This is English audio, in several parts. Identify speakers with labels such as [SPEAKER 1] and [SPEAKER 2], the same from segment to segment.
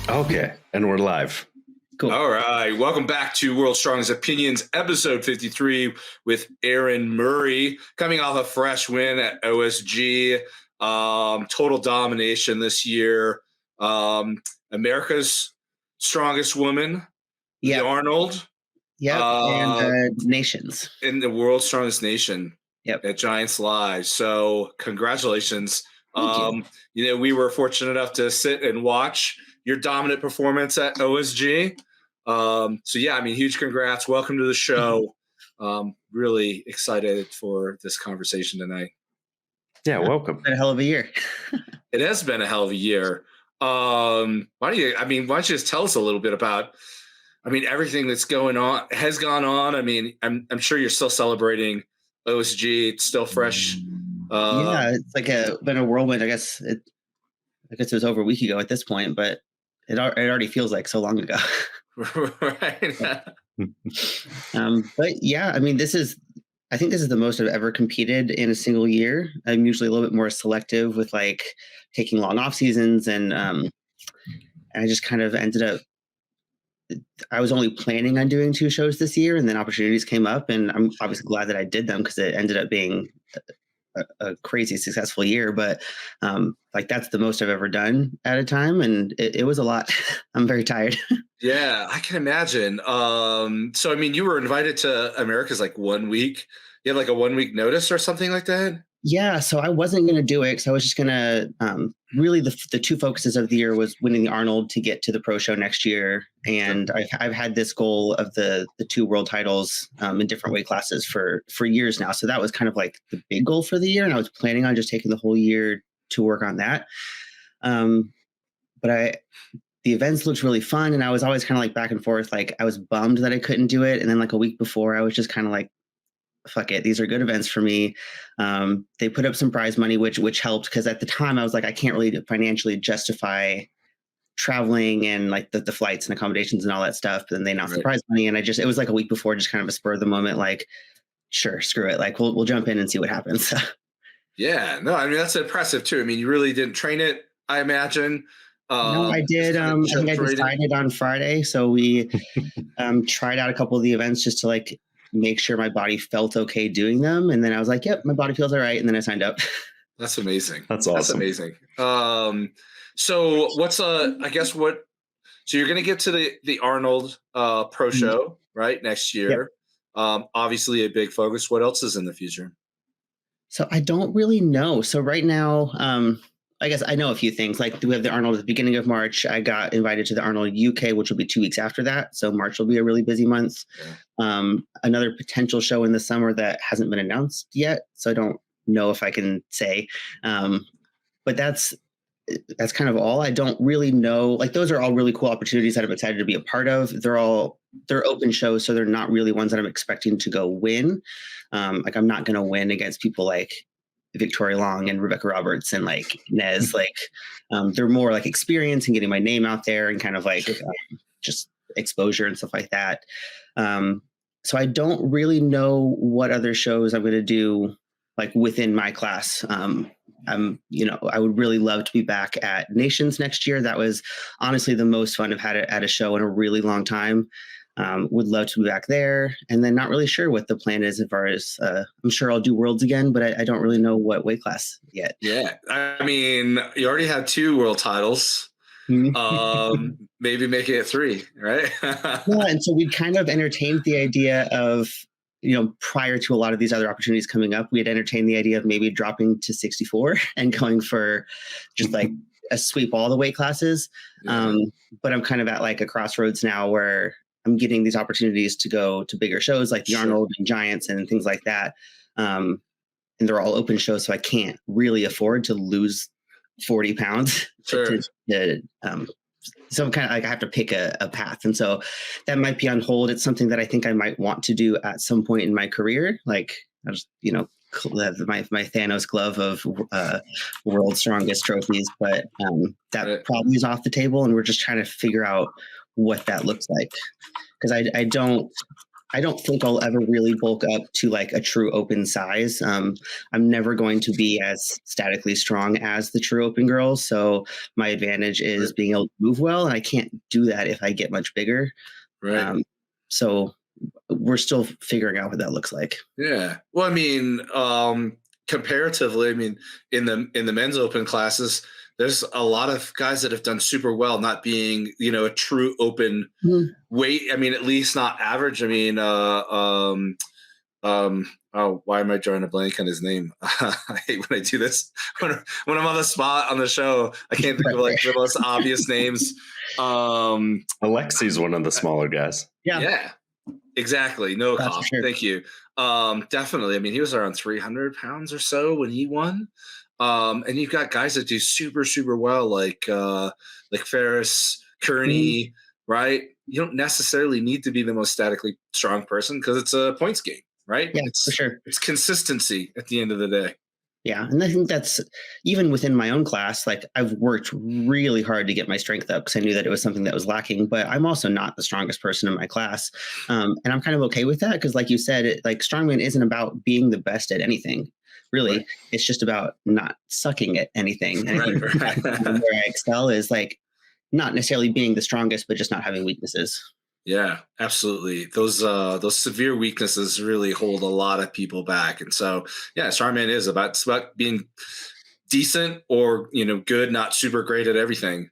[SPEAKER 1] Okay, and we're live.
[SPEAKER 2] Cool.
[SPEAKER 3] All right. Welcome back to World's Strongest Opinions, episode 53 with Erin Murray, coming off a fresh win at OSG. Total domination this year. America's strongest woman, the Arnold.
[SPEAKER 2] Yep, and nations.
[SPEAKER 3] In the world's strongest nation.
[SPEAKER 2] Yep.
[SPEAKER 3] At Giants Live. So congratulations.
[SPEAKER 2] Thank
[SPEAKER 3] you. We were fortunate enough to sit and watch your dominant performance at OSG. Huge congrats. Welcome to the show. Really excited for this conversation tonight.
[SPEAKER 1] Yeah, welcome.
[SPEAKER 2] It's been a hell of a year.
[SPEAKER 3] It has been a hell of a year. Why don't you just tell us a little bit about, everything that's has gone on. I'm sure you're still celebrating OSG. It's still fresh.
[SPEAKER 2] It's been a whirlwind. I guess it was over a week ago at this point, but it already feels like so long ago.
[SPEAKER 3] Right.
[SPEAKER 2] But yeah, I think this is the most I've ever competed in a single year. I'm usually a little bit more selective with like taking long off seasons, and I just kind of ended up. I was only planning on doing 2 shows this year, and then opportunities came up, and I'm obviously glad that I did them because it ended up being a crazy successful year. But that's the most I've ever done at a time, and it was a lot. I'm very tired.
[SPEAKER 3] Yeah, I can imagine. You were invited to America's 1 week. You had a 1 week notice or something like that?
[SPEAKER 2] Yeah, so I wasn't going to do it because I was just going to really the 2 focuses of the year was winning the Arnold to get to the pro show next year. And I've had this goal of the 2 world titles in different weight classes for years now. So that was kind of like the big goal for the year. And I was planning on just taking the whole year to work on that. But the events looked really fun. And I was always kind of back and forth. I was bummed that I couldn't do it. And then a week before I was just kind of fuck it. These are good events for me. They put up some prize money, which helped because at the time I was I can't really financially justify traveling and the flights and accommodations and all that stuff. But then they announced the prize money, and it was a week before, just kind of a spur of the moment, sure, screw it. We'll jump in and see what happens.
[SPEAKER 3] Yeah, no, that's impressive too. You really didn't train it, I imagine.
[SPEAKER 2] No, I did. I think I decided on Friday. So we tried out a couple of the events just to make sure my body felt okay doing them. And then I was like, yep, my body feels all right. And then I signed up.
[SPEAKER 3] That's amazing.
[SPEAKER 1] That's awesome.
[SPEAKER 3] That's amazing. So you're going to get to the Arnold pro show, right? Next year. Yep. Obviously a big focus. What else is in the future?
[SPEAKER 2] So I don't really know. So right now, I guess I know a few things. We have the Arnold at the beginning of March. I got invited to the Arnold UK, which will be 2 weeks after that. So March will be a really busy month. Yeah. Another potential show in the summer that hasn't been announced yet. So I don't know if I can say. But that's kind of all. I don't really know. Those are all really cool opportunities that I'm excited to be a part of. They're open shows, so they're not really ones that I'm expecting to go win. I'm not going to win against people like Victoria Long and Rebecca Roberts and Nez. They're more experience and getting my name out there and kind of just exposure and stuff like that. So I don't really know what other shows I'm going to do within my class. I would really love to be back at Nations next year. That was honestly the most fun I've had at a show in a really long time. Would love to be back there, and then not really sure what the plan is as far as I'm sure I'll do Worlds again, but I don't really know what weight class yet.
[SPEAKER 3] Yeah, you already have 2 world titles. Mm-hmm. Maybe make it 3, right?
[SPEAKER 2] Yeah, and so we kind of entertained the idea of, prior to a lot of these other opportunities coming up, we had entertained the idea of maybe dropping to 64 and going for just a sweep all the weight classes. Yeah. But I'm kind of at a crossroads now where I'm getting these opportunities to go to bigger shows like the Arnold and Giants and things like that. And they're all open shows. So I can't really afford to lose 40 pounds.
[SPEAKER 3] Sure.
[SPEAKER 2] So I'm kind of I have to pick a path. And so that might be on hold. It's something that I think I might want to do at some point in my career. I just, my Thanos glove of world's strongest trophies, but that probably is off the table. And we're just trying to figure out what that looks like. Because I I don't think I'll ever really bulk up to like a true open size. I'm never going to be as statically strong as the true open girls. So my advantage is being able to move well, and I can't do that if I get much bigger.
[SPEAKER 3] Right.
[SPEAKER 2] So we're still figuring out what that looks like.
[SPEAKER 3] Yeah. Well, I mean, comparatively, I mean, in the men's open classes, there's a lot of guys that have done super well, not being, a true open weight. I mean, at least not average. I mean, oh, why am I drawing a blank on his name? I hate when I do this. When I'm on the spot on the show, I can't think of like the most obvious names.
[SPEAKER 1] Alexi's one of the smaller guys.
[SPEAKER 3] Yeah, exactly. No cough.
[SPEAKER 2] Sure.
[SPEAKER 3] Thank you. Definitely. I mean, he was around 300 pounds or so when he won. And you've got guys that do super, super well, like Ferris, Kearney, right? You don't necessarily need to be the most statically strong person because it's a points game, right?
[SPEAKER 2] Yeah, for sure.
[SPEAKER 3] It's consistency at the end of the day.
[SPEAKER 2] Yeah. And I think that's even within my own class, like I've worked really hard to get my strength up because I knew that it was something that was lacking, but I'm also not the strongest person in my class. And I'm kind of okay with that because like you said, like strongman isn't about being the best at anything. Really, right. It's just about not sucking at anything.
[SPEAKER 3] Right.
[SPEAKER 2] Where I excel is like not necessarily being the strongest, but just not having weaknesses.
[SPEAKER 3] Yeah, absolutely. Those severe weaknesses really hold a lot of people back. And so, yeah, strongman is about being decent or, good, not super great at everything.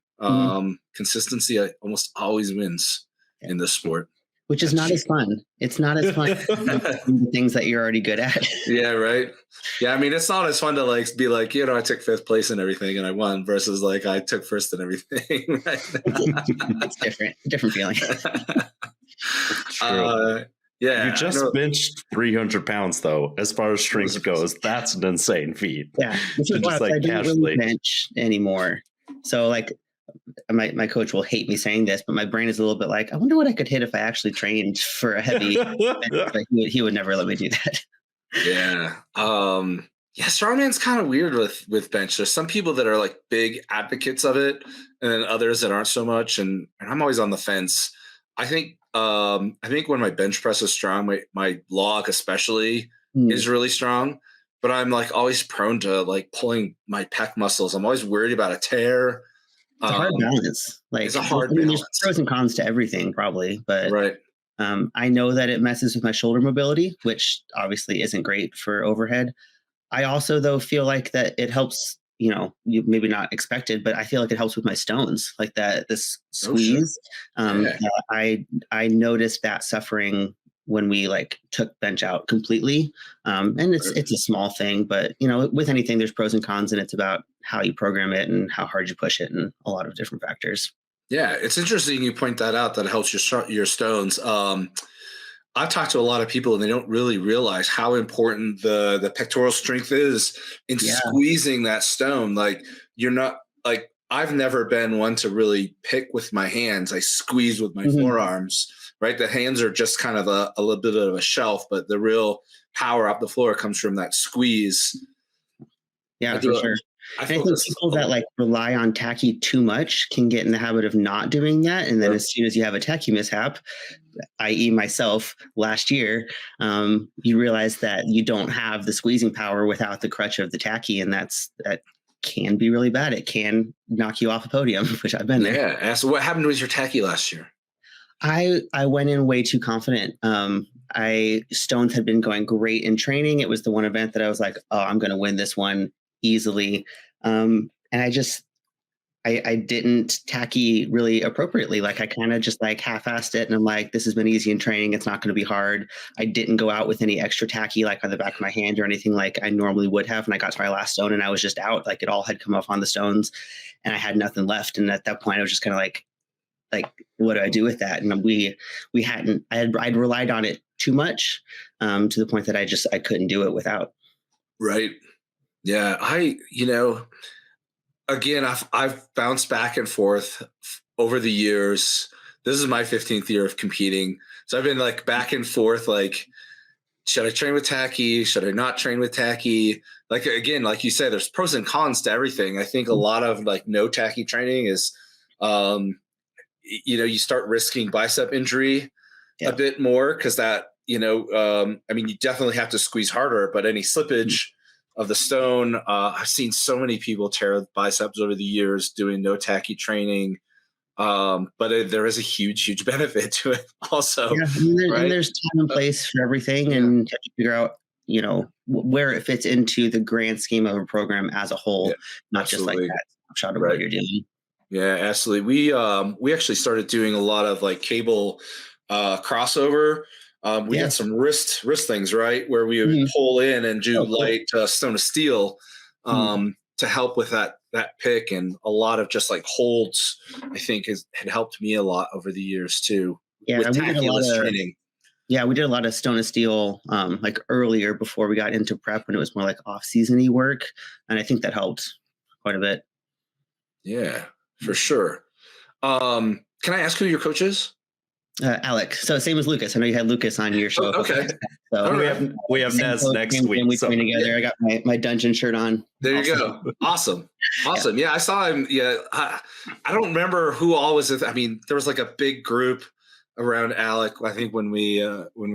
[SPEAKER 3] Consistency almost always wins in this sport.
[SPEAKER 2] Which is not as fun. It's not as fun as the things that you're already good at.
[SPEAKER 3] Yeah, right. Yeah, I mean, it's not as fun to like be like, I took 5th place and everything and I won versus like I took 1st and everything. Right?
[SPEAKER 2] It's different feeling.
[SPEAKER 1] True.
[SPEAKER 3] Yeah.
[SPEAKER 1] You just benched 300 pounds though. As far as strength goes, that's an insane feat.
[SPEAKER 2] Yeah, which is why I don't really bench anymore. So like. My coach will hate me saying this, but my brain is a little bit like, I wonder what I could hit if I actually trained for a heavy bench. He would never let me do that.
[SPEAKER 3] Yeah. Yeah, strongman's kind of weird with bench. There's some people that are like big advocates of it, and then others that aren't so much. And I'm always on the fence. I think when my bench press is strong, my log especially is really strong. But I'm like always prone to like pulling my pec muscles. I'm always worried about a tear.
[SPEAKER 2] It's a hard balance. Like
[SPEAKER 3] it's a hard balance.
[SPEAKER 2] There's pros and cons to everything, probably, but
[SPEAKER 3] right.
[SPEAKER 2] I know that it messes with my shoulder mobility, which obviously isn't great for overhead. I also, though, feel like that it helps. You maybe not expected, but I feel like it helps with my stones, like this squeeze. I noticed that suffering when we like took bench out completely. And it's a small thing, but with anything, there's pros and cons, and it's about how you program it and how hard you push it and a lot of different factors.
[SPEAKER 3] Yeah. It's interesting you point that out, that it helps your stones. I've talked to a lot of people and they don't really realize how important the pectoral strength is in squeezing that stone. Like you're not like, I've never been one to really pick with my hands. I squeeze with my forearms. Right, the hands are just kind of a little bit of a shelf, but the real power up the floor comes from that squeeze.
[SPEAKER 2] Yeah, for sure. I think people that like rely on tacky too much can get in the habit of not doing that, and then as soon as you have a tacky mishap, i.e., myself last year, you realize that you don't have the squeezing power without the crutch of the tacky, and that can be really bad. It can knock you off a podium, which I've been there.
[SPEAKER 3] Yeah. So what happened with your tacky last year?
[SPEAKER 2] I went in way too confident. Stones had been going great in training. It was the one event that I was like, oh, I'm going to win this one easily. And I didn't tacky really appropriately. Like I kind of just like half-assed it. And I'm like, this has been easy in training. It's not going to be hard. I didn't go out with any extra tacky, like on the back of my hand or anything like I normally would have. And I got to my last stone and I was just out. Like it all had come off on the stones and I had nothing left. And at that point I was just kind of like, what do I do with that? And I'd relied on it too much to the point that I couldn't do it without.
[SPEAKER 3] Right. Yeah. Again, I've bounced back and forth over the years. This is my 15th year of competing. So I've been like back and forth, like, should I train with tacky? Should I not train with tacky? Like, again, like you said, there's pros and cons to everything. I think a lot of like no tacky training is, you start risking bicep injury a bit more because that I mean, you definitely have to squeeze harder, but any slippage of the stone, I've seen so many people tear biceps over the years doing no tacky training. There is a huge benefit to it also.
[SPEAKER 2] Yeah, and,
[SPEAKER 3] right?
[SPEAKER 2] there's time and place for everything,
[SPEAKER 3] Yeah.
[SPEAKER 2] and you have to figure out, where it fits into the grand scheme of a program as a whole,
[SPEAKER 3] Yeah,
[SPEAKER 2] not
[SPEAKER 3] absolutely.
[SPEAKER 2] just like that snapshot of
[SPEAKER 3] Right.
[SPEAKER 2] what you're doing.
[SPEAKER 3] Yeah, absolutely. We actually started doing a lot of like cable crossover. We
[SPEAKER 2] Yeah.
[SPEAKER 3] did some wrist things, right, where we would
[SPEAKER 2] Mhm.
[SPEAKER 3] pull in and do
[SPEAKER 2] Oh, cool.
[SPEAKER 3] light stone of steel to help with that pick, and a lot of just like holds. I think had helped me a lot over the years too.
[SPEAKER 2] Yeah,
[SPEAKER 3] with
[SPEAKER 2] we did a lot
[SPEAKER 3] tackless
[SPEAKER 2] of
[SPEAKER 3] training.
[SPEAKER 2] Yeah, we did a lot of stone of steel, like earlier before we got into prep when it was more like off-season-y work, and I think that helped quite a bit.
[SPEAKER 3] Yeah, for sure. Can I ask who your coach is?
[SPEAKER 2] Alec. So same as Lucas. I know you had Lucas on your show.
[SPEAKER 3] Okay.
[SPEAKER 2] So
[SPEAKER 3] All
[SPEAKER 1] We
[SPEAKER 3] right.
[SPEAKER 1] have
[SPEAKER 2] same
[SPEAKER 1] Nez
[SPEAKER 2] coach,
[SPEAKER 1] next
[SPEAKER 2] same
[SPEAKER 1] week.
[SPEAKER 2] we
[SPEAKER 1] So
[SPEAKER 2] train together. I got my dungeon shirt on.
[SPEAKER 3] There you go. Awesome. Yeah, I saw him. Yeah, I don't remember who all was. I mean, there was like a big group around Alec. I think when we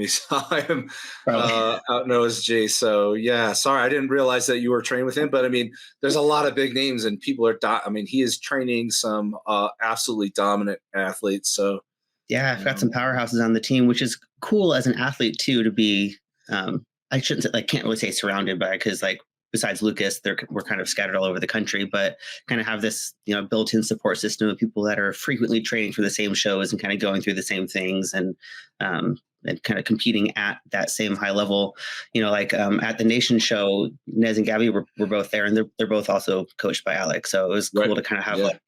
[SPEAKER 3] saw him out in OSG. So yeah, sorry, I didn't realize that you were training with him. But I mean, there's a lot of big names, and people are. I mean, he is training some absolutely dominant athletes. So
[SPEAKER 2] Yeah, I've got some powerhouses on the team, which is cool as an athlete too, to be, I shouldn't say, can't really say surrounded by, because besides Lucas, we're kind of scattered all over the country, but kind of have this, built-in support system of people that are frequently training for the same shows and kind of going through the same things and kind of competing at that same high level. At the Nation show, Nez and Gabby were both there, and they're both also coached by Alex. So it was cool to kind of have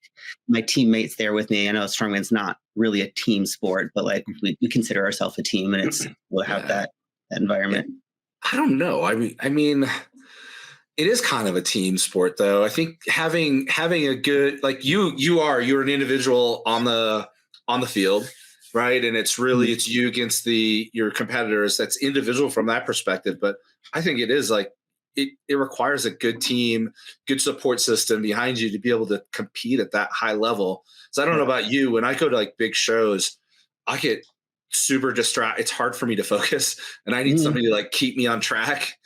[SPEAKER 2] my teammates there with me. I know strongman's not really a team sport, but we consider ourselves a team, and we'll have that environment.
[SPEAKER 3] I don't know. I mean, it is kind of a team sport, though. I think having a good, like you're an individual on the field, right? And it's really it's you against your competitors. That's individual from that perspective. But I think it is like it requires a good team, good support system behind you to be able to compete at that high level. So I don't know about you. When I go to like big shows, I get super distracted. It's hard for me to focus, and I need somebody to like keep me on track.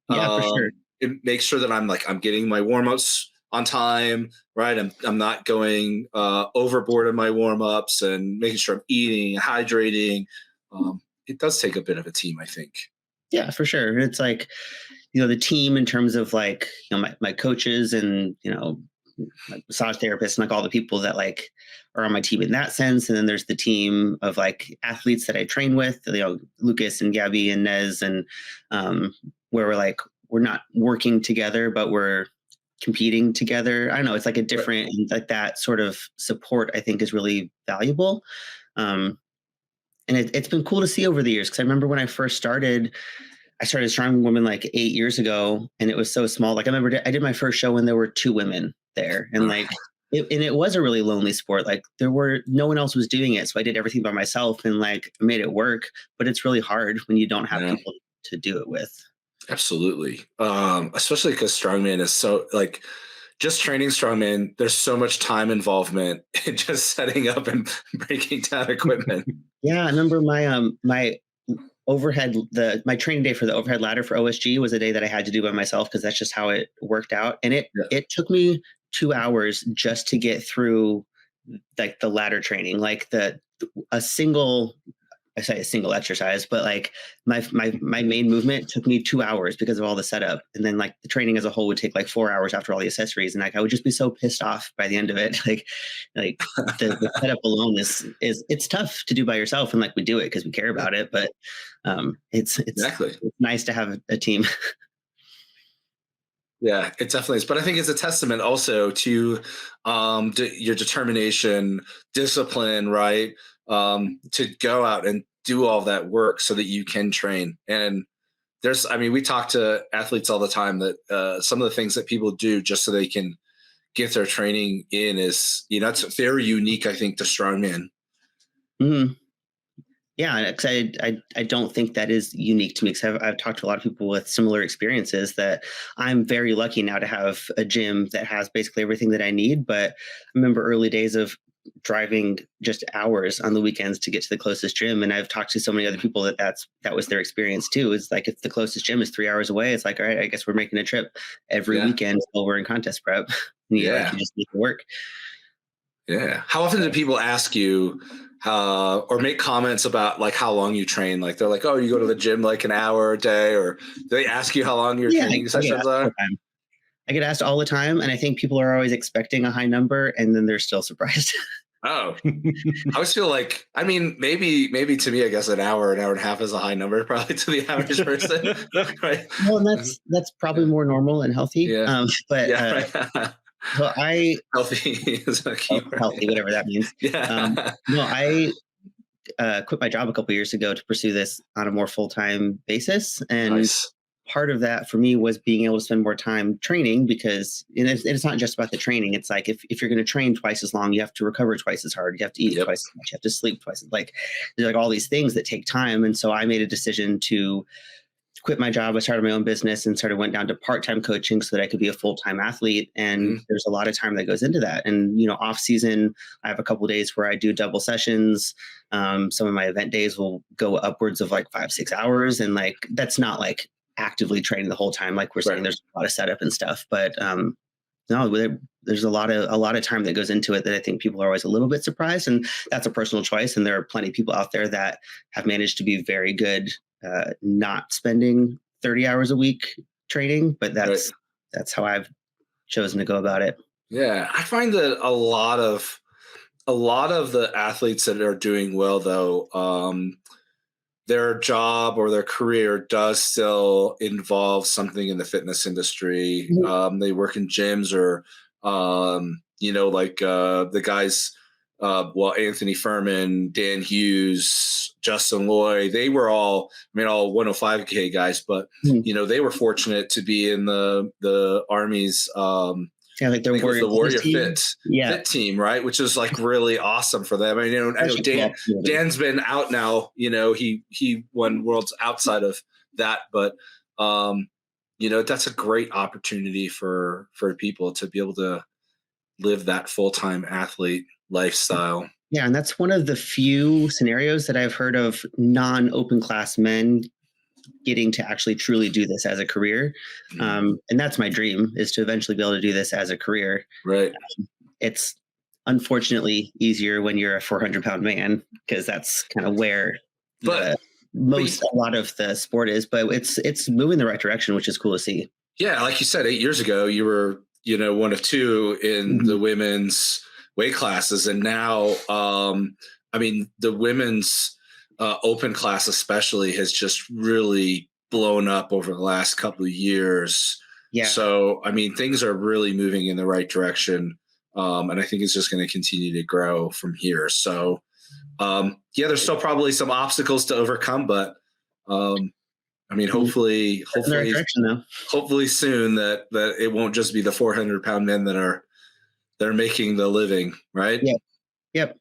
[SPEAKER 2] Yeah, for sure.
[SPEAKER 3] It makes sure that I'm getting my warm-ups on time, right? I'm not going overboard in my warm-ups, and making sure I'm eating, hydrating. It does take a bit of a team, I think.
[SPEAKER 2] Yeah, for sure. It's like, the team in terms of my coaches and, my massage therapists and all the people that are on my team in that sense. And then there's the team of athletes that I train with, Lucas and Gabby and Nez, and where we're not working together, but we're competing together. I don't know. It's a different, that sort of support, I think, is really valuable. And it's been cool to see over the years. Cause I remember when I first started, I started Strong Women 8 years ago, and it was so small. I remember I did my first show when there were 2 women there, and it was a really lonely sport. No one else was doing it, so I did everything by myself, and made it work. But it's really hard when you don't have people to do it with.
[SPEAKER 3] Absolutely, especially because strongman is so just training strongman. There's so much time involvement in just setting up and breaking down equipment.
[SPEAKER 2] Yeah, I remember my overhead, my training day for the overhead ladder for OSG was a day that I had to do by myself, because that's just how it worked out. And it took me 2 hours just to get through the ladder training, a single exercise, but my main movement took me 2 hours because of all the setup. And then the training as a whole would take 4 hours after all the accessories. And I would just be so pissed off by the end of it. The setup alone is it's tough to do by yourself. And we do it because we care about it, but it's nice to have a team.
[SPEAKER 3] Yeah, it definitely is. But I think it's a testament also to your determination, discipline, right? To go out and do all that work so that you can train. And we talk to athletes all the time that some of the things that people do just so they can get their training in is, it's very unique, I think, to strongman.
[SPEAKER 2] Mm-hmm. Yeah, because I don't think that is unique to me, because I've talked to a lot of people with similar experiences, that I'm very lucky now to have a gym that has basically everything that I need. But I remember early days of driving just hours on the weekends to get to the closest gym. And I've talked to so many other people that was their experience too. It's like, if the closest gym is 3 hours away, it's like, all right, I guess we're making a trip every weekend while we're in contest prep. And you just need to work.
[SPEAKER 3] Yeah. How often do people ask you or make comments about like how long you train? Like they're like, oh, you go to the gym like an hour a day, or do they ask you how long your training sessions are?
[SPEAKER 2] I get asked all the time, and I think people are always expecting a high number, and then they're still surprised.
[SPEAKER 3] Oh, I always feel like, I mean, maybe to me, I guess an hour and a half is a high number, probably to the average person, right?
[SPEAKER 2] Well, and that's probably more normal and healthy.
[SPEAKER 3] Yeah.
[SPEAKER 2] So
[SPEAKER 3] healthy is a key word.
[SPEAKER 2] Healthy, whatever that means.
[SPEAKER 3] Yeah.
[SPEAKER 2] I quit my job a couple years ago to pursue this on a more full-time basis, and part of that for me was being able to spend more time training, because it's not just about the training. It's like, if you're going to train twice as long, you have to recover twice as hard. You have to eat twice as much. You have to sleep twice. Like, there's like all these things that take time. And so I made a decision to quit my job. I started my own business and went down to part-time coaching so that I could be a full-time athlete. And there's a lot of time that goes into that. And, off season, I have a couple of days where I do double sessions. Some of my event days will go upwards of like 5-6 hours. And like, that's not like actively training the whole time. Like we're saying, there's a lot of setup and stuff, but no, there's a lot of time that goes into it that I think people are always a little bit surprised, and that's a personal choice. And there are plenty of people out there that have managed to be very good, not spending 30 hours a week training, but that's how I've chosen to go about it.
[SPEAKER 3] Yeah. I find that a lot of the athletes that are doing well though, their job or their career does still involve something in the fitness industry. They work in gyms or, like the guys, Anthony Furman, Dan Hughes, Justin Loy, they were all 105K guys, but, they were fortunate to be in the Army's,
[SPEAKER 2] like the
[SPEAKER 3] Warrior Fit team, right? Which is like really awesome for them. I know Dan's been out now. He won worlds outside of that, but that's a great opportunity for people to be able to live that full-time athlete lifestyle.
[SPEAKER 2] Yeah, and that's one of the few scenarios that I've heard of non-open class men getting to actually truly do this as a career. And that's my dream, is to eventually be able to do this as a career.
[SPEAKER 3] Right.
[SPEAKER 2] It's unfortunately easier when you're a 400-pound man, because that's kind of where a lot of the sport is, but it's moving in the right direction, which is cool to see. Yeah.
[SPEAKER 3] Like you said, 8 years ago, you were, one of two in the women's weight classes. And now, the women's open class especially has just really blown up over the last couple of years.
[SPEAKER 2] Yeah.
[SPEAKER 3] So, things are really moving in the right direction. And I think it's just going to continue to grow from here. So, there's still probably some obstacles to overcome, but, hopefully soon that it won't just be the 400-pound men that are making the living, right?
[SPEAKER 2] Yeah. Yep.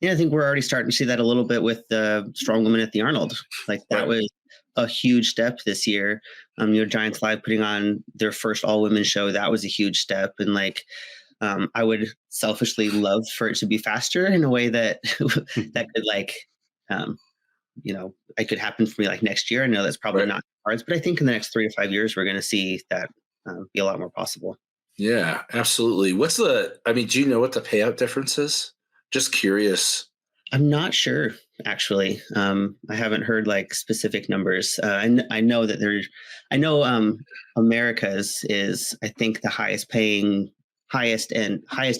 [SPEAKER 2] Yeah, I think we're already starting to see that a little bit with the strong women at the Arnold. Like that was a huge step this year. Giants Live putting on their first all women show. That was a huge step. And like, I would selfishly love for it to be faster in a way that that could like, it could happen for me like next year. I know that's probably not cards, but I think in the next 3 to 5 years, we're going to see that be a lot more possible.
[SPEAKER 3] Yeah, absolutely. Do you know what the payout difference is? Just curious.
[SPEAKER 2] I'm not sure, actually. I haven't heard like specific numbers. I know that America's is, I think, the highest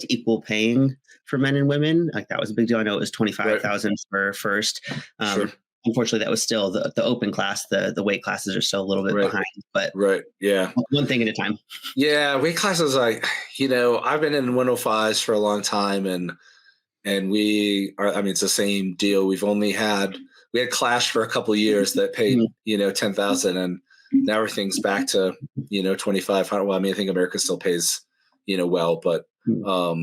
[SPEAKER 2] equal paying for men and women. Like that was a big deal. I know it was 25,000 for first. Sure. Unfortunately, that was still the open class. The weight classes are still a little bit behind, but one thing at a time.
[SPEAKER 3] Yeah, weight classes. I've been in 105s for a long time, and we are, it's the same deal. We had Clash for a couple of years that paid, 10,000, and now everything's back to, 2,500. Well, I think America still pays, well, but I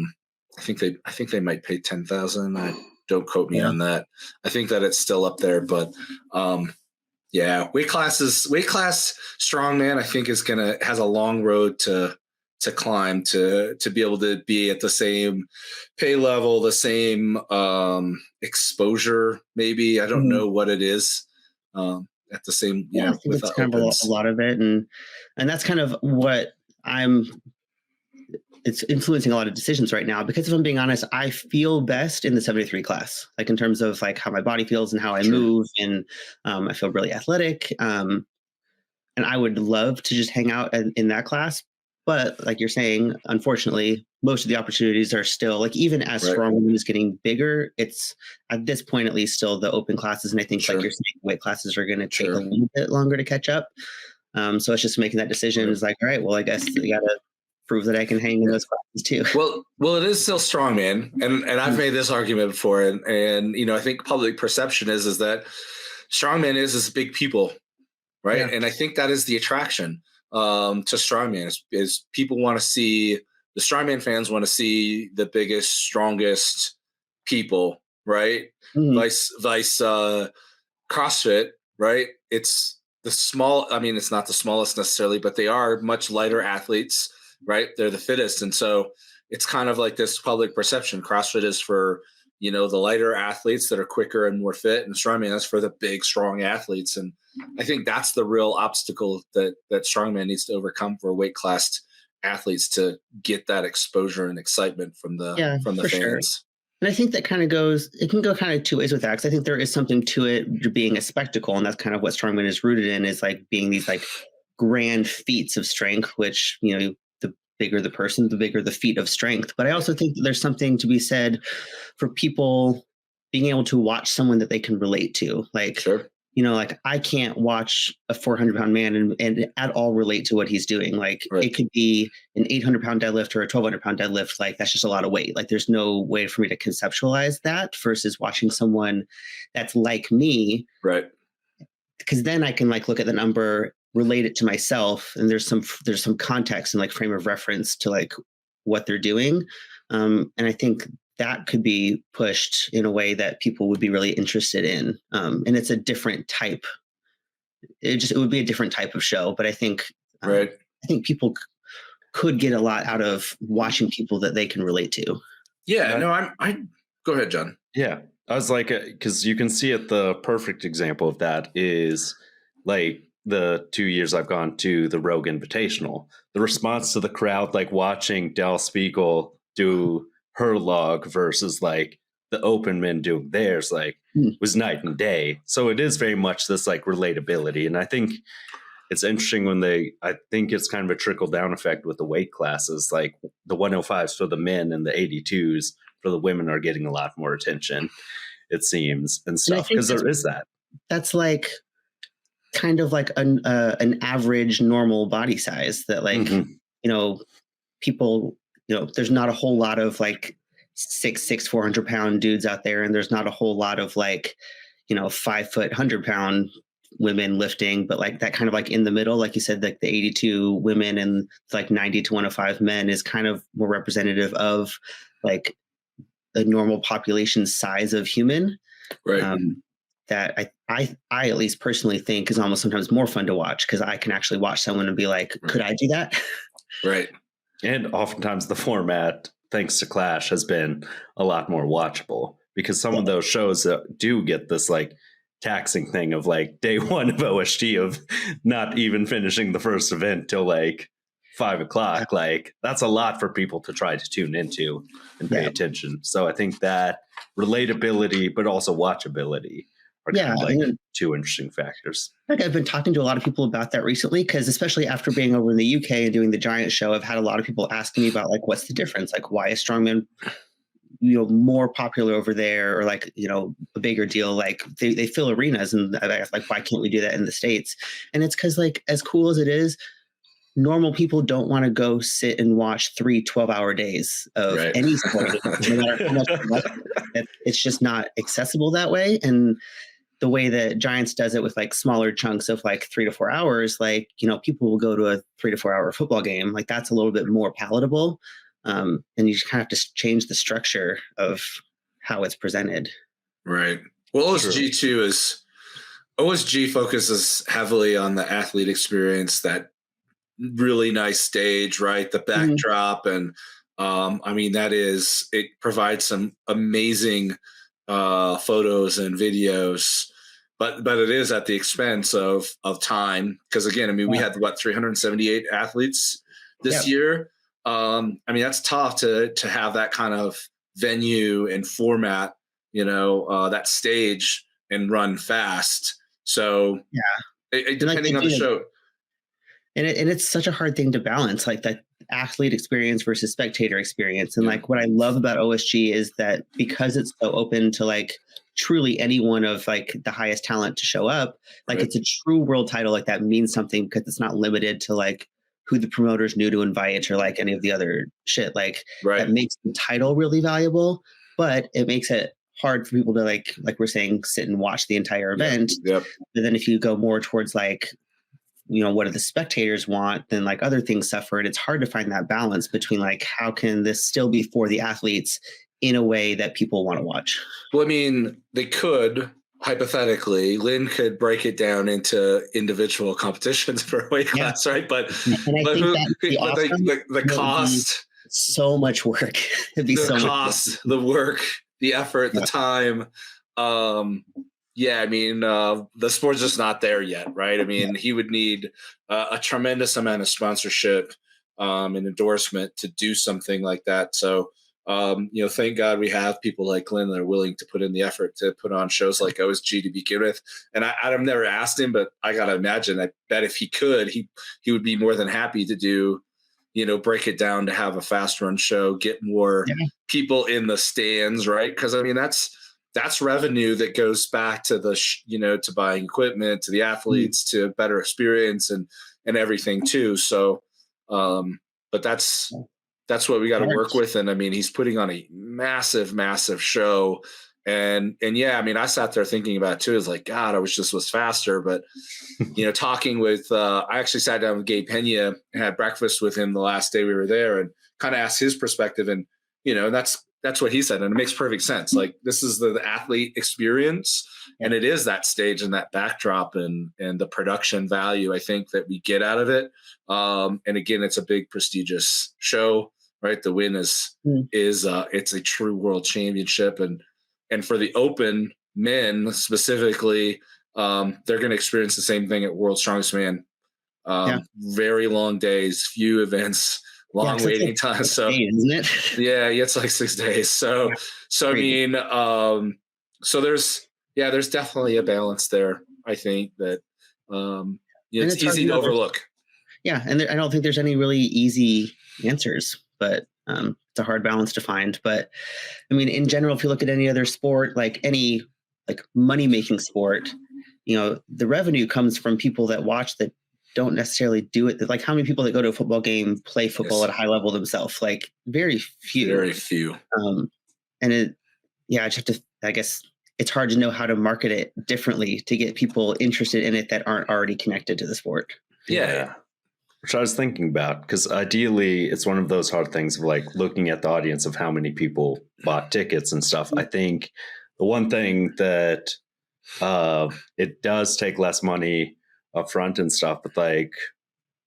[SPEAKER 3] think they might pay 10,000. Don't quote me on that. I think that it's still up there, but weight class strongman, I think has a long road to climb to be able to be at the same pay level, the same exposure. Maybe I don't know what it is. At the same,
[SPEAKER 2] I think
[SPEAKER 3] with
[SPEAKER 2] it's
[SPEAKER 3] the
[SPEAKER 2] kind of
[SPEAKER 3] opens.
[SPEAKER 2] a lot of it, and that's kind of what it's influencing a lot of decisions right now, because if I'm being honest, I feel best in the 73 class, like in terms of like how my body feels and how I move, and I feel really athletic. And I would love to just hang out in that class. But like you're saying, unfortunately, most of the opportunities are still like, even as strongman is getting bigger, it's at this point at least still the open classes. And I think like you're saying, weight classes are going to take a little bit longer to catch up. So it's just making that decision is like, all right, well, I guess you got to prove that I can hang in those classes too.
[SPEAKER 3] Well, it is still strongman, and I've made this argument before, and I think public perception is that strongman is big people, right? Yeah. And I think that is the attraction to strongman is people want to see, the strongman fans want to see the biggest, strongest people, right? Vice CrossFit, right? It's the small. I mean, it's not the smallest necessarily, but they are much lighter athletes. Right. They're the fittest. And so it's kind of like this public perception. CrossFit is for, the lighter athletes that are quicker and more fit, and strongman is for the big, strong athletes. And I think that's the real obstacle that strongman needs to overcome for weight classed athletes to get that exposure and excitement from the fans. Sure.
[SPEAKER 2] And I think that it can go kind of two ways with that. Cause I think there is something to it being a spectacle. And that's kind of what strongman is rooted in, is like being these like grand feats of strength, which, bigger the person, the bigger the feat of strength. But I also think that there's something to be said for people being able to watch someone that they can relate to. Like, like I can't watch a 400-pound man and at all relate to what he's doing. Like it could be an 800-pound deadlift or a 1,200-pound deadlift. Like that's just a lot of weight. Like there's no way for me to conceptualize that versus watching someone that's like me.
[SPEAKER 3] Right.
[SPEAKER 2] Because then I can like look at the number, relate it to myself, and there's some context and like frame of reference to like what they're doing, and I think that could be pushed in a way that people would be really interested in, and it's a different type. It would be a different type of show, but I think I think people could get a lot out of watching people that they can relate to.
[SPEAKER 3] Yeah, no, I go ahead, John.
[SPEAKER 1] Yeah, I was like, because you can see it. The perfect example of that is like the 2 years I've gone to the Rogue Invitational. The response to the crowd, like watching Del Spiegel do her log versus like the open men doing theirs, like was night and day. So it is very much this like relatability. And I think it's interesting when I think it's kind of a trickle down effect with the weight classes, like the 105s for the men and the 82s for the women are getting a lot more attention, it seems, and stuff, because there is that.
[SPEAKER 2] That's like kind of like an average normal body size that like, people, there's not a whole lot of like 6'6", 400-pound dudes out there. And there's not a whole lot of like, 5 foot, 100-pound women lifting, but like that kind of like in the middle, like you said, like the 82 women and like 90 to 105 men is kind of more representative of like the normal population size of human.
[SPEAKER 3] Right.
[SPEAKER 2] That I at least personally think is almost sometimes more fun to watch, because I can actually watch someone and be like, could I do that?
[SPEAKER 3] Right.
[SPEAKER 1] And oftentimes the format, thanks to Clash, has been a lot more watchable, because some of those shows that do get this like taxing thing of like day one of OSG of not even finishing the first event till like 5 o'clock. Like that's a lot for people to try to tune into and pay attention. So I think that relatability, but also watchability are kind of like two interesting factors.
[SPEAKER 2] Like I've been talking to a lot of people about that recently, because especially after being over in the UK and doing the Giant show, I've had a lot of people asking me about like, what's the difference? Like, why is strongman, more popular over there, or like, a bigger deal? Like they fill arenas, and I asked like, why can't we do that in the States? And it's because like, as cool as it is, normal people don't want to go sit and watch 3 12-hour days of any sport, no matter how much. It's just not accessible that way. And the way that Giants does it with like smaller chunks of like 3 to 4 hours, like, people will go to a 3 to 4 hour football game. Like that's a little bit more palatable. And you just kind of have to change the structure of how it's presented.
[SPEAKER 3] Right. Well, OSG too OSG focuses heavily on the athlete experience that really nice stage, right? The backdrop, and I mean, it provides some amazing photos and videos, but it is at the expense of time. Because again, I mean, we had 378 athletes this year. I mean, that's tough to have that kind of venue and format, that stage and run fast. So depending on the show.
[SPEAKER 2] And it's such a hard thing to balance, like that athlete experience versus spectator experience. And like what I love about OSG is that because it's so open to like truly anyone of like the highest talent to show up, like it's a true world title, like that means something because it's not limited to like who the promoters knew to invite or like any of the other shit. Like that makes the title really valuable, but it makes it hard for people to like we're saying, sit and watch the entire event. But then if you go more towards like, what do the spectators want, then like other things suffer. And it's hard to find that balance between like, how can this still be for the athletes in a way that people want to watch?
[SPEAKER 3] Well, I mean, they could, hypothetically, Lynn could break it down into individual competitions per weight class, right? But the cost,
[SPEAKER 2] so much work. It'd be so much work.
[SPEAKER 3] The work, the effort, the time. I mean, the sport's just not there yet, right? I mean, he would need a tremendous amount of sponsorship and endorsement to do something like that. So, thank God we have people like Glenn that are willing to put in the effort to put on shows like OSG to begin with. And I've never asked him, but I got to imagine, I bet if he could, he would be more than happy to do, break it down to have a fast run show, get more people in the stands, right? Because, I mean, that's revenue that goes back to the, to buying equipment, to the athletes, to better experience and everything too. So, but that's what we got to work with. And I mean, he's putting on a massive, massive show. And I mean, I sat there thinking about it too. It's like, God, I wish this was faster. But, talking with, I actually sat down with Gabe Pena and had breakfast with him the last day we were there and kind of asked his perspective. And, that's what he said. And it makes perfect sense. Like, this is the athlete experience, and it is that stage and that backdrop and the production value, I think, that we get out of it. And again, it's a big prestigious show, right? The win is it's a true world championship. And for the open men specifically, they're going to experience the same thing at World's Strongest Man. Very long days, few events, long waiting time. So
[SPEAKER 2] days, isn't it?
[SPEAKER 3] It's like 6 days. So I mean, so there's definitely a balance there. I think that it's easy to overlook.
[SPEAKER 2] Yeah, and I don't think there's any really easy answers, but it's a hard balance to find. But I mean, in general, if you look at any other sport, like any like money making sport, the revenue comes from people that watch that don't necessarily do it. Like, how many people that go to a football game play football at a high level themselves? Like, very few.
[SPEAKER 3] Very few.
[SPEAKER 2] And I just have to, I guess it's hard to know how to market it differently to get people interested in it that aren't already connected to the sport.
[SPEAKER 1] Yeah. Which I was thinking about, because ideally it's one of those hard things of like looking at the audience of how many people bought tickets and stuff. I think the one thing that it does take less money up front and stuff, but like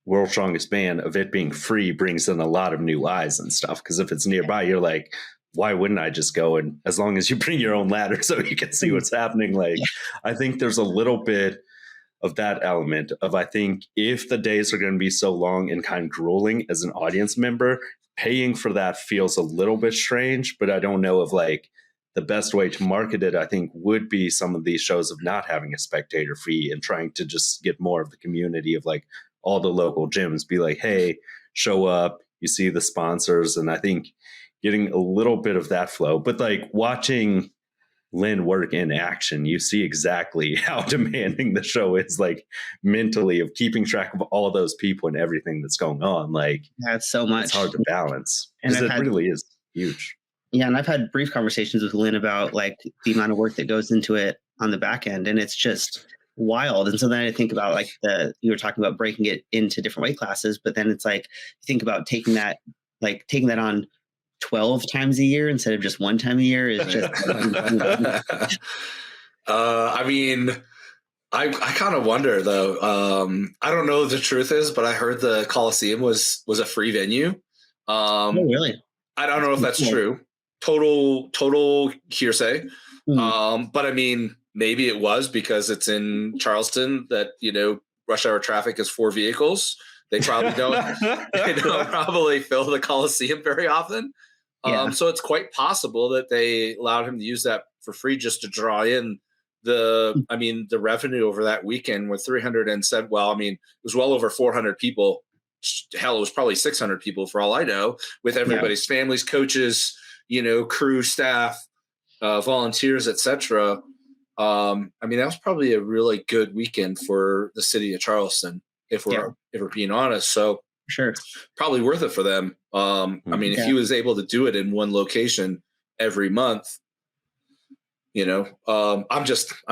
[SPEAKER 1] World's Strongest Man, of it being free, brings in a lot of new eyes and stuff. Because if it's nearby, you're like, why wouldn't I just go? And as long as you bring your own ladder so you can see what's happening, like I think there's a little bit of that element of, I think if the days are going to be so long and kind of grueling as an audience member, paying for that feels a little bit strange. But I don't know if like the best way to market it, I think, would be some of these shows of not having a spectator fee and trying to just get more of the community of like all the local gyms be like, hey, show up, you see the sponsors. And I think getting a little bit of that flow, but like watching Lynn work in action, you see exactly how demanding the show is, like mentally, of keeping track of all those people and everything that's going on. Like,
[SPEAKER 2] that's so much.
[SPEAKER 1] It's hard to balance because it really is huge.
[SPEAKER 2] Yeah, and I've had brief conversations with Lynn about like the amount of work that goes into it on the back end, and it's just wild. And so then I think about like you were talking about breaking it into different weight classes, but then it's like you think about taking that on 12 times a year instead of just one time a year is just
[SPEAKER 3] I mean, I kind of wonder though. I don't know what the truth is, but I heard the Coliseum was a free venue.
[SPEAKER 2] Oh, really?
[SPEAKER 3] I don't know if that's true. Total hearsay. But I mean, maybe it was because it's in Charleston that, rush hour traffic is 4 vehicles. They probably they don't probably fill the Coliseum very often.
[SPEAKER 2] Yeah.
[SPEAKER 3] So it's quite possible that they allowed him to use that for free just to draw in the revenue over that weekend with 307. Well, I mean, it was well over 400 people. Hell, it was probably 600 people for all I know, with everybody's families, coaches, crew, staff, volunteers, etc. I mean, that was probably a really good weekend for the city of Charleston, if we're being honest. So
[SPEAKER 2] sure,
[SPEAKER 3] probably worth it for them. I mean, if he was able to do it in one location every month, I'm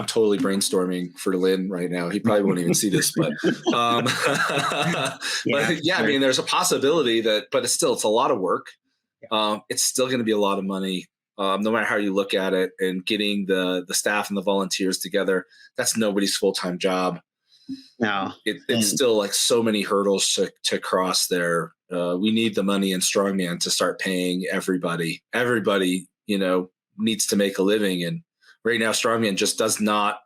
[SPEAKER 3] totally brainstorming for Lynn right now. He probably won't even see this, but I mean, there's a possibility but it's a lot of work. It's still going to be a lot of money. No matter how you look at it, and getting the staff and the volunteers together, that's nobody's full-time job.
[SPEAKER 2] No,
[SPEAKER 3] it's still like so many hurdles to cross there. We need the money in strongman to start paying everybody. Everybody, needs to make a living. And right now, strongman just does not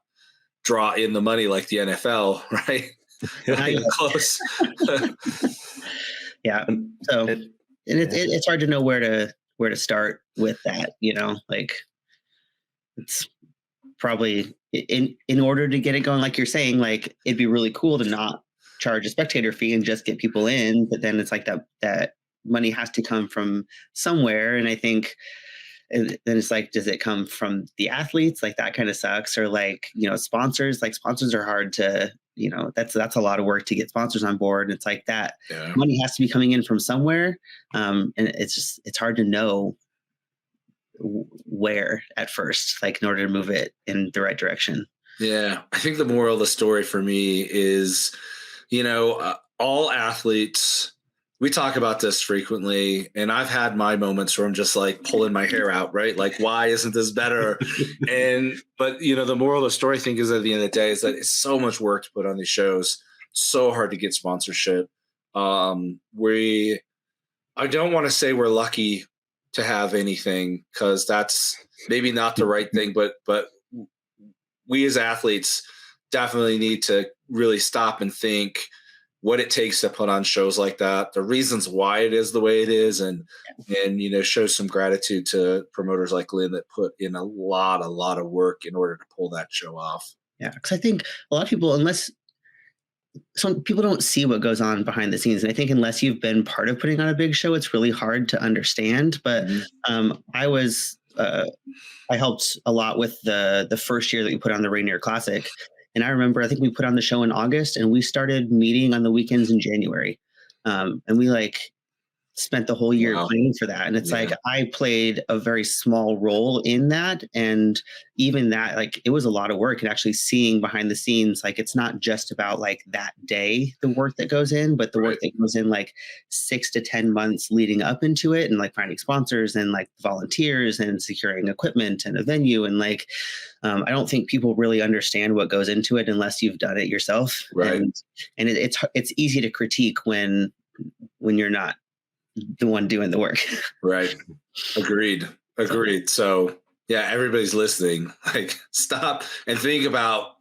[SPEAKER 3] draw in the money like the NFL, right? Not even close.
[SPEAKER 2] Yeah. So it's hard to know where to start with that, like it's probably in order to get it going, like you're saying, like it'd be really cool to not charge a spectator fee and just get people in, but then it's like that money has to come from somewhere. And I think then it's like, does it come from the athletes? Like that kind of sucks. Or like, sponsors, like sponsors are hard to, that's a lot of work to get sponsors on board. It's like that money has to be coming in from somewhere. And it's hard to know where at first, like in order to move it in the right direction.
[SPEAKER 3] Yeah. I think the moral of the story for me is, all athletes, we talk about this frequently, and I've had my moments where I'm just like pulling my hair out, right? Like, why isn't this better? But the moral of the story, I think, is at the end of the day is that it's so much work to put on these shows. It's so hard to get sponsorship. I don't want to say we're lucky to have anything, because that's maybe not the right thing, but we as athletes definitely need to really stop and think what it takes to put on shows like that, the reasons why it is the way it is, and show some gratitude to promoters like Lynn that put in a lot of work in order to pull that show off.
[SPEAKER 2] Yeah, because I think a lot of people, some people don't see what goes on behind the scenes. And I think unless you've been part of putting on a big show, it's really hard to understand. But I helped a lot with the first year that we put on the Rainier Classic. And I remember, I think we put on the show in August, and we started meeting on the weekends in January. And we spent the whole year planning for that. And it's like, I played a very small role in that. And even that, like, it was a lot of work, and actually seeing behind the scenes, like, it's not just about like that day, the work that goes in, but the work that goes in like 6 to 10 months leading up into it, and like finding sponsors and like volunteers and securing equipment and a venue. And like, I don't think people really understand what goes into it unless you've done it yourself.
[SPEAKER 3] Right.
[SPEAKER 2] And it's easy to critique when you're not the one doing the work.
[SPEAKER 3] Right. Agreed. So yeah, everybody's listening, like, stop and think about,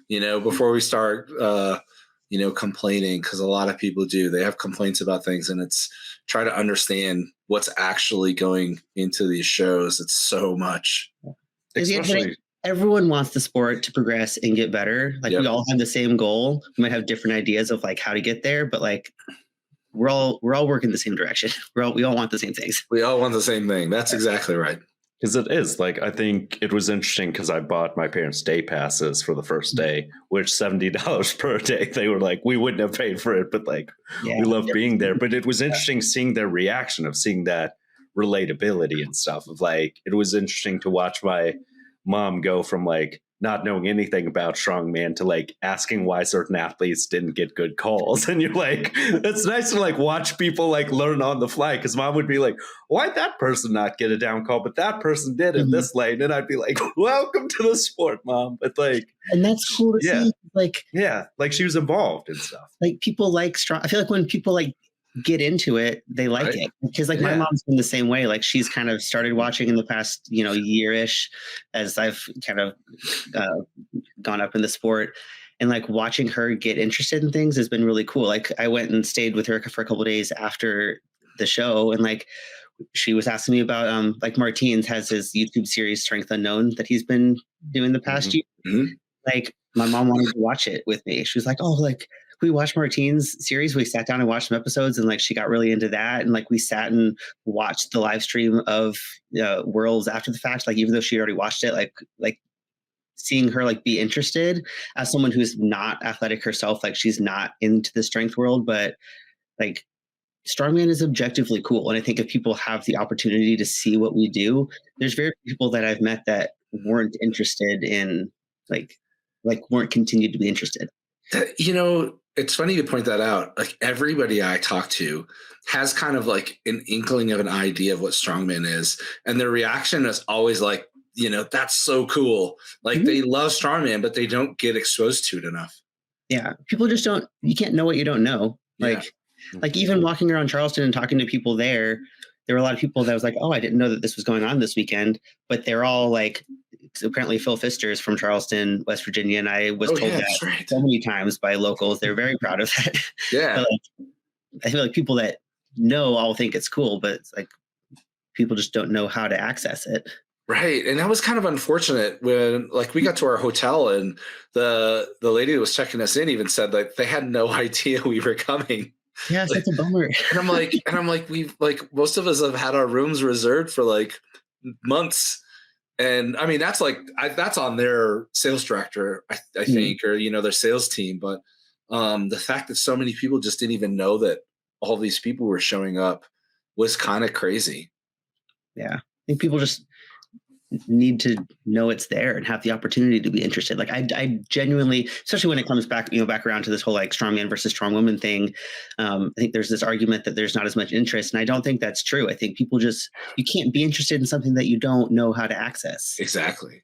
[SPEAKER 3] before we start, complaining, because a lot of people do. They have complaints about things, and it's try to understand what's actually going into these shows. It's so much.
[SPEAKER 2] Especially, everyone wants the sport to progress and get better. Like, we all have the same goal. We might have different ideas of like how to get there, but like, we're all working the same direction. We all want the same things.
[SPEAKER 3] We all want the same thing. That's exactly right.
[SPEAKER 1] Because it is, like, I think it was interesting because I bought my parents' day passes for the first day, which $70 per day. They were like, we wouldn't have paid for it, but like, we love being there. But it was interesting seeing their reaction of seeing that relatability and stuff of like, it was interesting to watch my mom go from like not knowing anything about strongman to like asking why certain athletes didn't get good calls. And you're like, it's nice to like watch people like learn on the fly. Cause mom would be like, why'd that person not get a down call, but that person did in this lane? And I'd be like, welcome to the sport, mom. But like,
[SPEAKER 2] and that's cool to see. Like,
[SPEAKER 1] like she was involved and stuff.
[SPEAKER 2] Like people like strong. I feel like when people like get into it, they like it, because like my mom's been the same way. Like she's kind of started watching in the past, year-ish, as I've kind of gone up in the sport, and like watching her get interested in things has been really cool. Like I went and stayed with her for a couple of days after the show, and like she was asking me about like Martins has his YouTube series Strength Unknown that he's been doing the past year. Like my mom wanted to watch it with me. She was like, oh, like we watched Martine's series. We sat down and watched some episodes, and like she got really into that. And like we sat and watched the live stream of Worlds after the fact. Like even though she already watched it, like seeing her like be interested as someone who's not athletic herself, like she's not into the strength world, but like strongman is objectively cool. And I think if people have the opportunity to see what we do, there's very few people that I've met that weren't interested in like weren't continued to be interested.
[SPEAKER 3] It's funny to point that out. Like everybody I talk to has kind of like an inkling of an idea of what strongman is. And their reaction is always like, that's so cool. Like they love strongman, but they don't get exposed to it enough.
[SPEAKER 2] Yeah. People just you can't know what you don't know. Like even walking around Charleston and talking to people there were a lot of people that was like, oh, I didn't know that this was going on this weekend, but they're all like, apparently Phil Pfister is from Charleston, West Virginia. And I was told that so many times by locals. They're very proud of that.
[SPEAKER 3] Yeah.
[SPEAKER 2] Like, I feel like people that know all think it's cool, but it's like people just don't know how to access it.
[SPEAKER 3] Right. And that was kind of unfortunate when like we got to our hotel and the lady that was checking us in even said like they had no idea we were coming.
[SPEAKER 2] Yeah, that's a bummer.
[SPEAKER 3] And I'm like, we've like most of us have had our rooms reserved for like months. And I mean, that's like, that's on their sales director, I think, or, their sales team. But the fact that so many people just didn't even know that all these people were showing up was kind of crazy.
[SPEAKER 2] Yeah. I think people just need to know it's there and have the opportunity to be interested. Like I genuinely, especially when it comes back, back around to this whole like strongman versus strong woman thing. I think there's this argument that there's not as much interest, and I don't think that's true. I think people you can't be interested in something that you don't know how to access.
[SPEAKER 3] Exactly.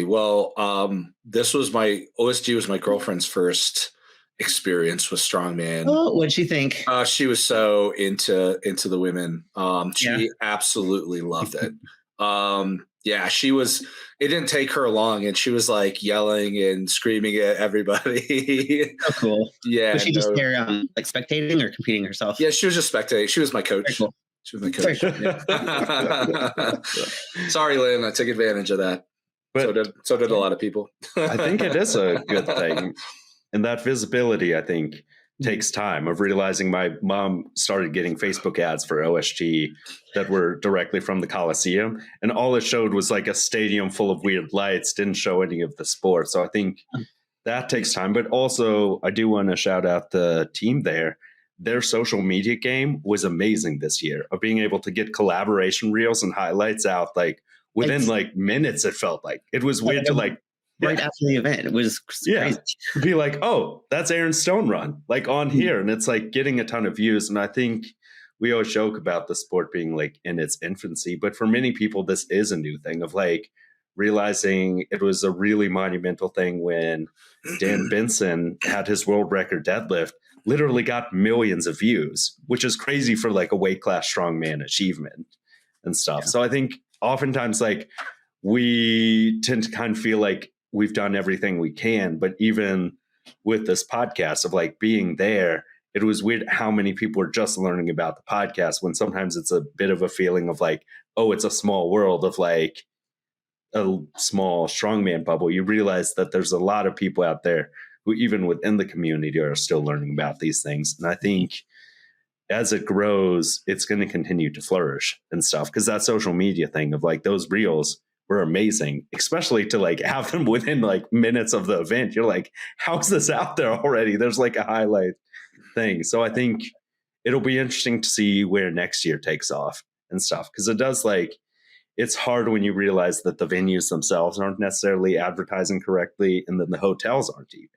[SPEAKER 3] Well, OSG was my girlfriend's first experience with strongman.
[SPEAKER 2] Oh, what'd she think?
[SPEAKER 3] She was so into the women. She absolutely loved it. It didn't take her long, and she was like yelling and screaming at everybody.
[SPEAKER 2] Oh, cool.
[SPEAKER 3] Yeah.
[SPEAKER 2] Was she just there like spectating or competing herself?
[SPEAKER 3] Yeah, she was just spectating. She was my coach.
[SPEAKER 2] Cool.
[SPEAKER 3] She was my coach. Sorry, Lynn, I took advantage of that. But so did a lot of people.
[SPEAKER 1] I think it is a good thing. And that visibility, I think, takes time of realizing. My mom started getting Facebook ads for OSG that were directly from the Coliseum, and all it showed was like a stadium full of weird lights, didn't show any of the sport. So I think that takes time. But also I do want to shout out the team there. Their social media game was amazing this year, of being able to get collaboration reels and highlights out like within like minutes. It felt like it was weird to like
[SPEAKER 2] right after the event. It was crazy.
[SPEAKER 1] Be like, oh, that's Aaron's stone run, like on here. And it's like getting a ton of views. And I think we always joke about the sport being like in its infancy, but for many people, this is a new thing of like realizing it was a really monumental thing when Dan Benson had his world record deadlift, literally got millions of views, which is crazy for like a weight class strongman achievement and stuff. Yeah. So I think oftentimes like we tend to kind of feel like we've done everything we can, but even with this podcast of like being there, it was weird how many people are just learning about the podcast, when sometimes it's a bit of a feeling of like, oh, it's a small world of like a small strongman bubble. You realize that there's a lot of people out there who even within the community are still learning about these things. And I think as it grows, it's going to continue to flourish and stuff, because that social media thing of like those reels were amazing, especially to like have them within like minutes of the event. You're like, how's this out there already? There's like a highlight thing. So I think it'll be interesting to see where next year takes off and stuff, because it does like, it's hard when you realize that the venues themselves aren't necessarily advertising correctly, and then the hotels aren't even.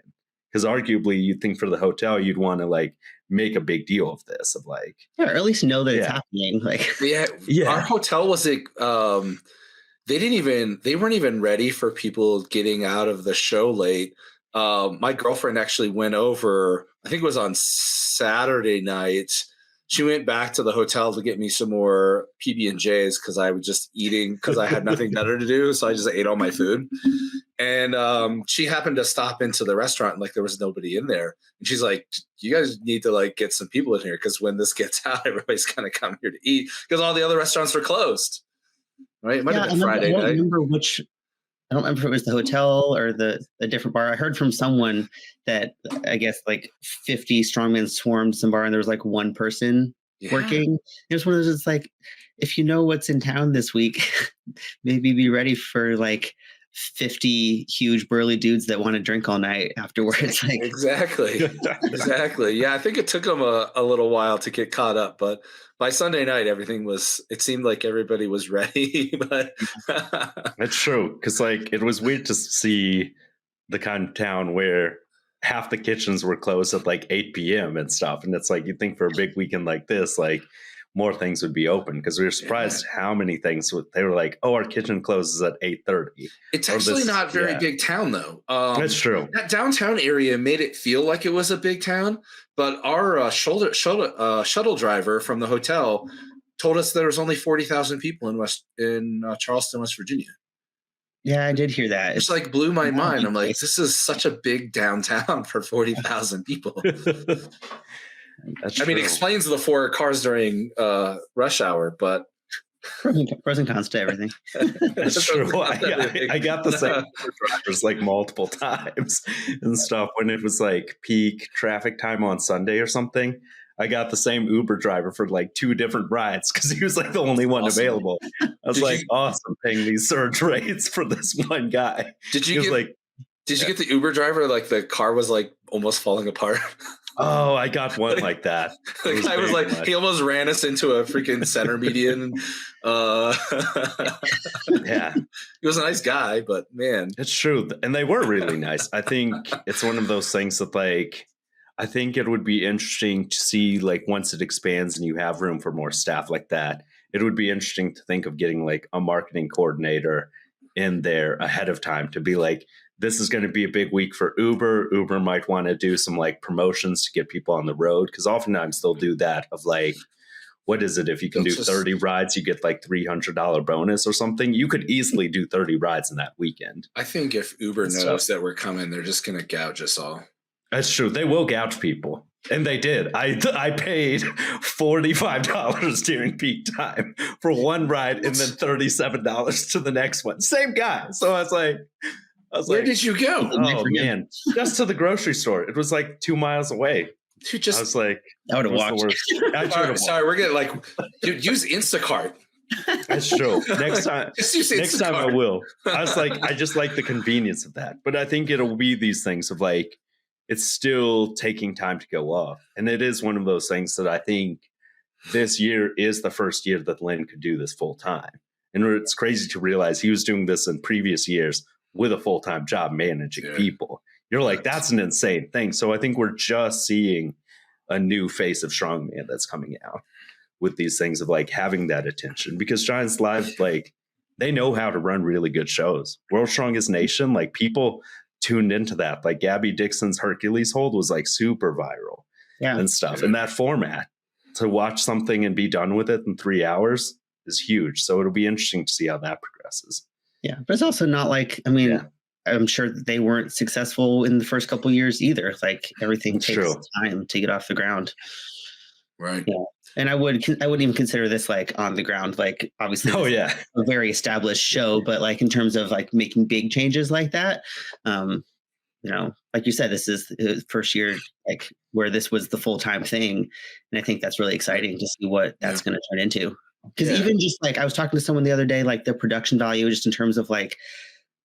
[SPEAKER 1] Because arguably, you'd think for the hotel, you'd want to like make a big deal of this, of like,
[SPEAKER 2] or at least know that it's
[SPEAKER 1] Yeah.
[SPEAKER 2] happening. Like,
[SPEAKER 3] Our hotel was like, they weren't even ready for people getting out of the show late. My girlfriend actually went over, I think it was on Saturday night. She went back to the hotel to get me some more PB&Js because I was just eating because I had nothing better to do. So I just ate all my food. And she happened to stop into the restaurant and like there was nobody in there. And she's like, you guys need to like get some people in here because when this gets out, everybody's going to come here to eat because all the other restaurants are closed. Right? It might have been Friday
[SPEAKER 2] I don't
[SPEAKER 3] night.
[SPEAKER 2] remember I don't remember if it was the hotel or a different bar. I heard from someone that I guess like 50 strongmen swarmed some bar and there was like one person working. It was one of those, it's like, if you know what's in town this week, maybe be ready for like 50 huge burly dudes that want to drink all night afterwards. Like,
[SPEAKER 3] Exactly. Yeah, I think it took them a little while to get caught up, but by Sunday night, it seemed like everybody was ready. But
[SPEAKER 1] That's true. Because like it was weird to see the kind of town where half the kitchens were closed at like 8 p.m. and stuff. And it's like, you'd think for a big weekend like this, like more things would be open, because we were surprised how many things they were like, oh, our kitchen closes at 8:30.
[SPEAKER 3] It's actually not a very big town though.
[SPEAKER 1] That's true.
[SPEAKER 3] That downtown area made it feel like it was a big town, but our shuttle driver from the hotel told us there was only 40,000 people in Charleston, West Virginia.
[SPEAKER 2] Yeah, I did hear that.
[SPEAKER 3] It's like blew my mind. I'm like, this is such a big downtown for 40,000 people. I mean, it explains the 4 cars during rush hour, but
[SPEAKER 2] pros and cons to everything.
[SPEAKER 1] That's true. I got the same drivers like multiple times and stuff when it was like peak traffic time on Sunday or something. I got the same Uber driver for like 2 different rides because he was like the only one available. I was awesome, paying these surge rates for this one guy.
[SPEAKER 3] Did you get the Uber driver? Like the car was like almost falling apart.
[SPEAKER 1] Oh, I got one like that.
[SPEAKER 3] The guy was like, he almost ran us into a freaking center median.
[SPEAKER 1] Yeah.
[SPEAKER 3] He was a nice guy, but man.
[SPEAKER 1] It's true. And they were really nice. I think it's one of those things that like, I think it would be interesting to see like once it expands and you have room for more staff like that, it would be interesting to think of getting like a marketing coordinator in there ahead of time to be like, this is going to be a big week for Uber. Uber might want to do some like promotions to get people on the road, because oftentimes they'll do that of like, what is it? If you can do 30 rides, you get like $300 bonus or something. You could easily do 30 rides in that weekend.
[SPEAKER 3] I think if Uber knows that we're coming, they're just going to gouge us all.
[SPEAKER 1] That's true. They will gouge people. And they did. I paid $45 during peak time for one ride and then $37 to the next one. Same guy. So I was like,
[SPEAKER 3] where did you go?
[SPEAKER 1] Oh, man. Just to the grocery store. It was like 2 miles away.
[SPEAKER 3] Dude,
[SPEAKER 1] I was like,
[SPEAKER 2] I would have watched.
[SPEAKER 3] Sorry, we're getting like, dude, use Instacart.
[SPEAKER 1] That's true. Next time, next time I will. I was like, I just like the convenience of that. But I think it'll be these things of like, it's still taking time to go off. And it is one of those things that I think this year is the first year that Lynn could do this full time. And it's crazy to realize he was doing this in previous years with a full-time job managing people. You're like, that's an insane thing. So I think we're just seeing a new face of strongman that's coming out with these things of like having that attention, because Giants Live, like they know how to run really good shows. World's Strongest Nation, like people tuned into that. Like Gabby Dixon's Hercules hold was like super viral and stuff. And that format to watch something and be done with it in 3 hours is huge. So it'll be interesting to see how that progresses.
[SPEAKER 2] Yeah. But it's also not like, I mean, I'm sure that they weren't successful in the first couple of years either. Like everything takes time to get off the ground.
[SPEAKER 3] Right.
[SPEAKER 2] Yeah. And I wouldn't even consider this like on the ground, like obviously a very established show, but like in terms of like making big changes like that, you know, like you said, this is the first year like where this was the full-time thing. And I think that's really exciting to see what that's going to turn into. Because even just like I was talking to someone the other day, like the production value, just in terms of like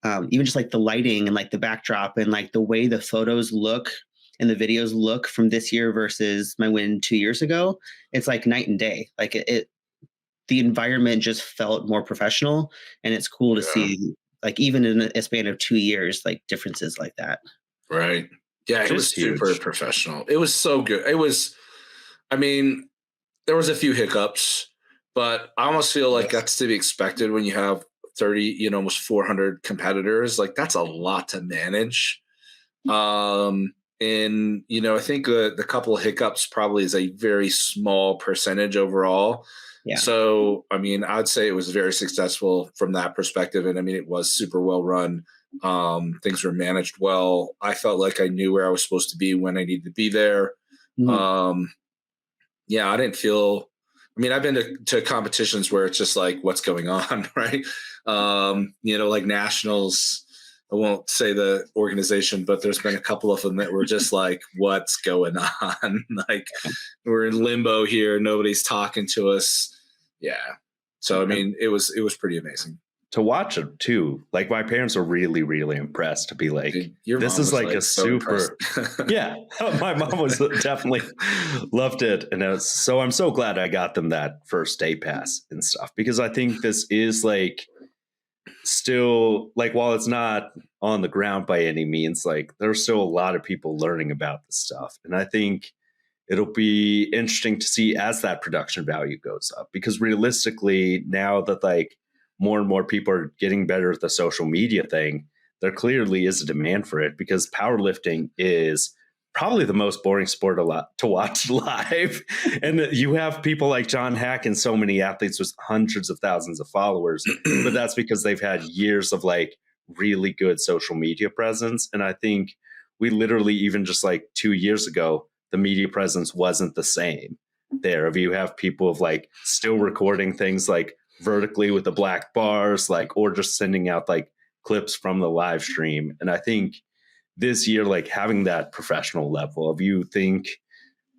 [SPEAKER 2] even just like the lighting and like the backdrop and like the way the photos look and the videos look from this year versus my win 2 years ago, it's like night and day. Like the environment just felt more professional, and it's cool to see, like, even in a span of 2 years, like differences like that.
[SPEAKER 3] Right. Yeah, it was
[SPEAKER 1] Just
[SPEAKER 3] super
[SPEAKER 1] huge.
[SPEAKER 3] professional. It was so good. It was, I mean, there was a few hiccups, but I almost feel like that's to be expected when you have 30, almost 400 competitors. Like that's a lot to manage. And I think the couple of hiccups probably is a very small percentage overall.
[SPEAKER 2] Yeah.
[SPEAKER 3] So, I mean, I'd say it was very successful from that perspective. And I mean, it was super well run. Things were managed well. I felt like I knew where I was supposed to be when I needed to be there.
[SPEAKER 2] Mhm.
[SPEAKER 3] Yeah, I didn't feel, I mean, I've been to competitions where it's just like, what's going on, right? Like nationals, I won't say the organization, but there's been a couple of them that were just like, what's going on? Like we're in limbo here. Nobody's talking to us. Yeah. So, I mean, it was pretty amazing.
[SPEAKER 1] To watch it too. Like my parents were really, really impressed to be like,
[SPEAKER 3] your
[SPEAKER 1] this
[SPEAKER 3] mom
[SPEAKER 1] is
[SPEAKER 3] was
[SPEAKER 1] like a
[SPEAKER 3] so
[SPEAKER 1] super, yeah, my mom was definitely loved it. And so I'm so glad I got them that first day pass and stuff, because I think this is like still like, while it's not on the ground by any means, like there's still a lot of people learning about this stuff. And I think it'll be interesting to see as that production value goes up, because realistically, now that like more and more people are getting better at the social media thing, there clearly is a demand for it, because powerlifting is probably the most boring sport to watch live. And you have people like John Hack and so many athletes with hundreds of thousands of followers, but that's because they've had years of like really good social media presence. And I think we literally, even just like 2 years ago, the media presence wasn't the same there. If you have people of like still recording things like vertically with the black bars, like, or just sending out like clips from the live stream. And I think this year, like having that professional level of, you think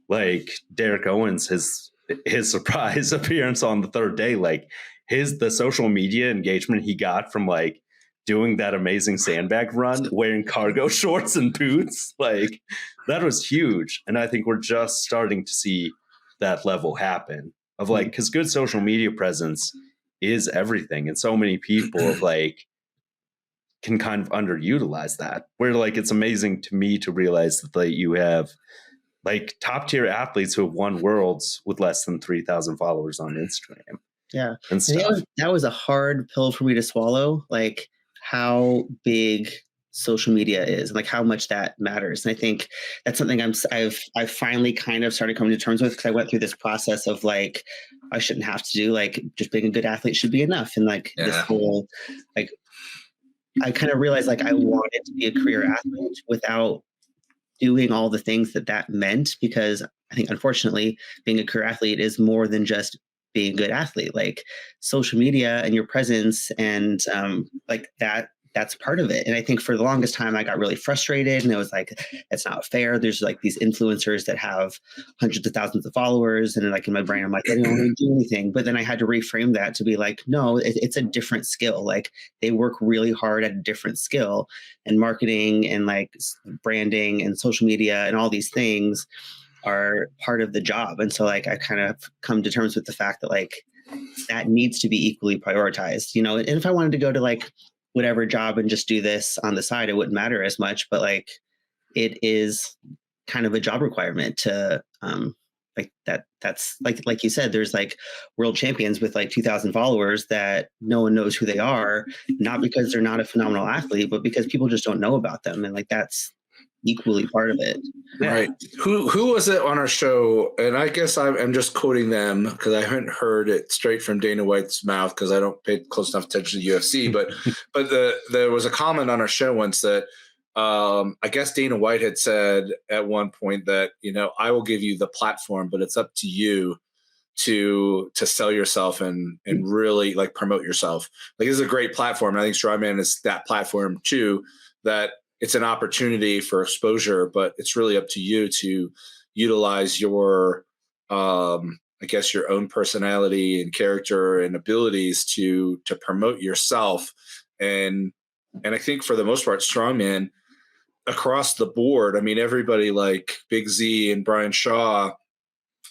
[SPEAKER 1] like Derek Owens, his surprise appearance on the third day, like the social media engagement he got from like doing that amazing sandbag run wearing cargo shorts and boots, like that was huge. And I think we're just starting to see that level happen of like, because good social media presence is everything, and so many people of like can kind of underutilize that, where like it's amazing to me to realize that like, you have like top tier athletes who have won worlds with less than 3,000 followers on Instagram.
[SPEAKER 2] Yeah.
[SPEAKER 1] And stuff.
[SPEAKER 2] That was a hard pill for me to swallow, like how big social media is, like how much that matters. And I think that's something I've finally kind of started coming to terms with, because I went through this process of like, I shouldn't have to do, like, just being a good athlete should be enough. And like this whole, like, I kind of realized like I wanted to be a career athlete without doing all the things that meant, because I think unfortunately being a career athlete is more than just being a good athlete. Like social media and your presence and like that's part of it. And I think for the longest time I got really frustrated, and it was like, it's not fair. There's like these influencers that have hundreds of thousands of followers, and then like in my brain I'm like, they don't really do anything. But then I had to reframe that to be like, no, it's a different skill. Like they work really hard at a different skill, and marketing and like branding and social media and all these things are part of the job. And so like I kind of come to terms with the fact that like that needs to be equally prioritized, and if I wanted to go to like whatever job and just do this on the side, it wouldn't matter as much. But like it is kind of a job requirement to like that's like you said, there's like world champions with like 2,000 followers that no one knows who they are, not because they're not a phenomenal athlete, but because people just don't know about them. And like that's equally part of it.
[SPEAKER 1] Yeah.
[SPEAKER 3] Right. Who was it on our show? And I guess I'm just quoting them because I haven't heard it straight from Dana White's mouth, because I don't pay close enough attention to UFC. But there was a comment on our show once that I guess Dana White had said at one point that, I will give you the platform, but it's up to you to sell yourself and really like promote yourself. Like this is a great platform. And I think Strongman is that platform too, that it's an opportunity for exposure, but it's really up to you to utilize your, I guess, your own personality and character and abilities to promote yourself. And I think for the most part, Strongman across the board, I mean, everybody like Big Z and Brian Shaw,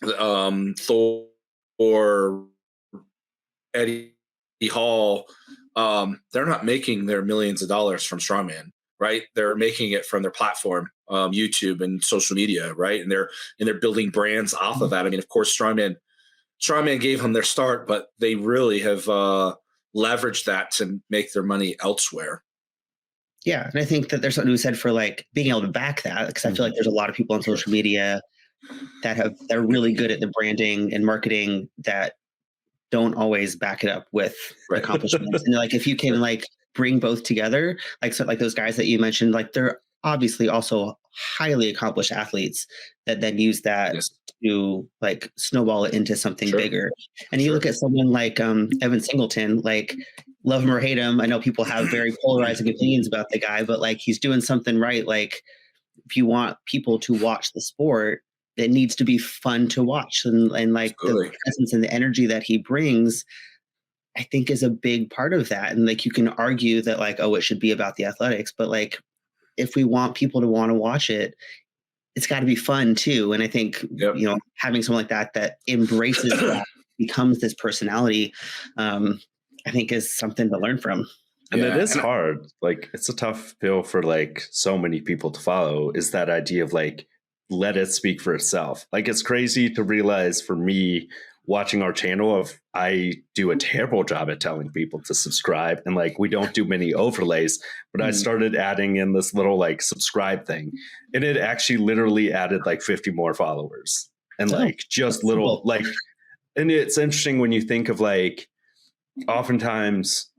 [SPEAKER 3] Thor, Eddie Hall, they're not making their millions of dollars from strongman, right? They're making it from their platform, YouTube and social media, right? And they're building brands off of that. I mean, of course, strongman gave them their start, but they really have leveraged that to make their money elsewhere.
[SPEAKER 2] Yeah, and I think that there's something to be said for like being able to back that, because I feel like there's a lot of people on social media that are really good at the branding and marketing that don't always back it up with
[SPEAKER 3] Right.
[SPEAKER 2] accomplishments. And like if you can like bring both together, like so like those guys that you mentioned, like they're obviously also highly accomplished athletes that then use that
[SPEAKER 3] Yes.
[SPEAKER 2] to like snowball it into something
[SPEAKER 3] Sure.
[SPEAKER 2] bigger. And you look at someone like Evan Singleton, like love him or hate him. I know people have very polarizing opinions about the guy, but like he's doing something right. Like if you want people to watch the sport, it needs to be fun to watch. And like
[SPEAKER 3] Absolutely.
[SPEAKER 2] the presence and the energy that he brings, I think is a big part of that. And like you can argue that like, oh, it should be about the athletics, but like if we want people to want to watch it, it's got to be fun too. And I think,
[SPEAKER 3] Yep.
[SPEAKER 2] you know, having someone like that embraces that, becomes this personality, I think is something to learn from.
[SPEAKER 1] And
[SPEAKER 3] Yeah.
[SPEAKER 1] it is hard. Like it's a tough pill for like so many people to follow, is that idea of like, let it speak for itself. Like it's crazy to realize for me watching our channel of I do a terrible job at telling people to subscribe, and like we don't do many overlays, but I started adding in this little like subscribe thing, and it actually literally added like 50 more followers, and like just little like, and it's interesting when you think of like, oftentimes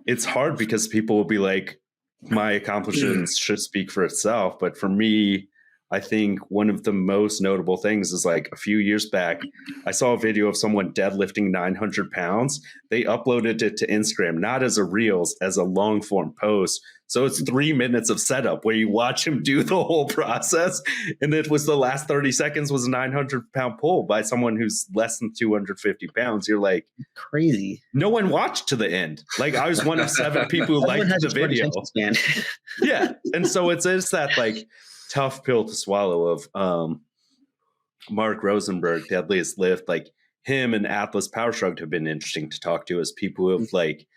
[SPEAKER 1] it's hard because people will be like, my accomplishments should speak for itself. But for me, I think one of the most notable things is like a few years back, I saw a video of someone deadlifting 900 pounds. They uploaded it to Instagram, not as a reels, as a long form post. So it's 3 minutes of setup where you watch him do the whole process. And it was the last 30 seconds was a 900-pound pull by someone who's less than 250 pounds. You're like,
[SPEAKER 2] crazy.
[SPEAKER 1] No one watched to the end. Like I was one of 7 people who liked the video. Yeah. And so it's that like tough pill to swallow of Mark Rosenberg, Deadliest Lift. Like him and Atlas Power Shrugged have been interesting to talk to as people who have like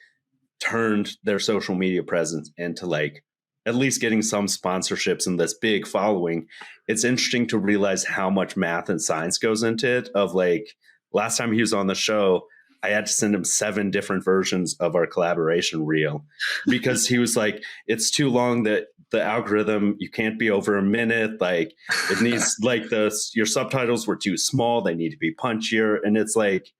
[SPEAKER 1] turned their social media presence into like at least getting some sponsorships and this big following. It's interesting to realize how much math and science goes into it. Of like last time he was on the show, I had to send him 7 different versions of our collaboration reel because he was like, it's too long, that the algorithm, you can't be over a minute. Like it needs like your subtitles were too small. They need to be punchier. And it's like,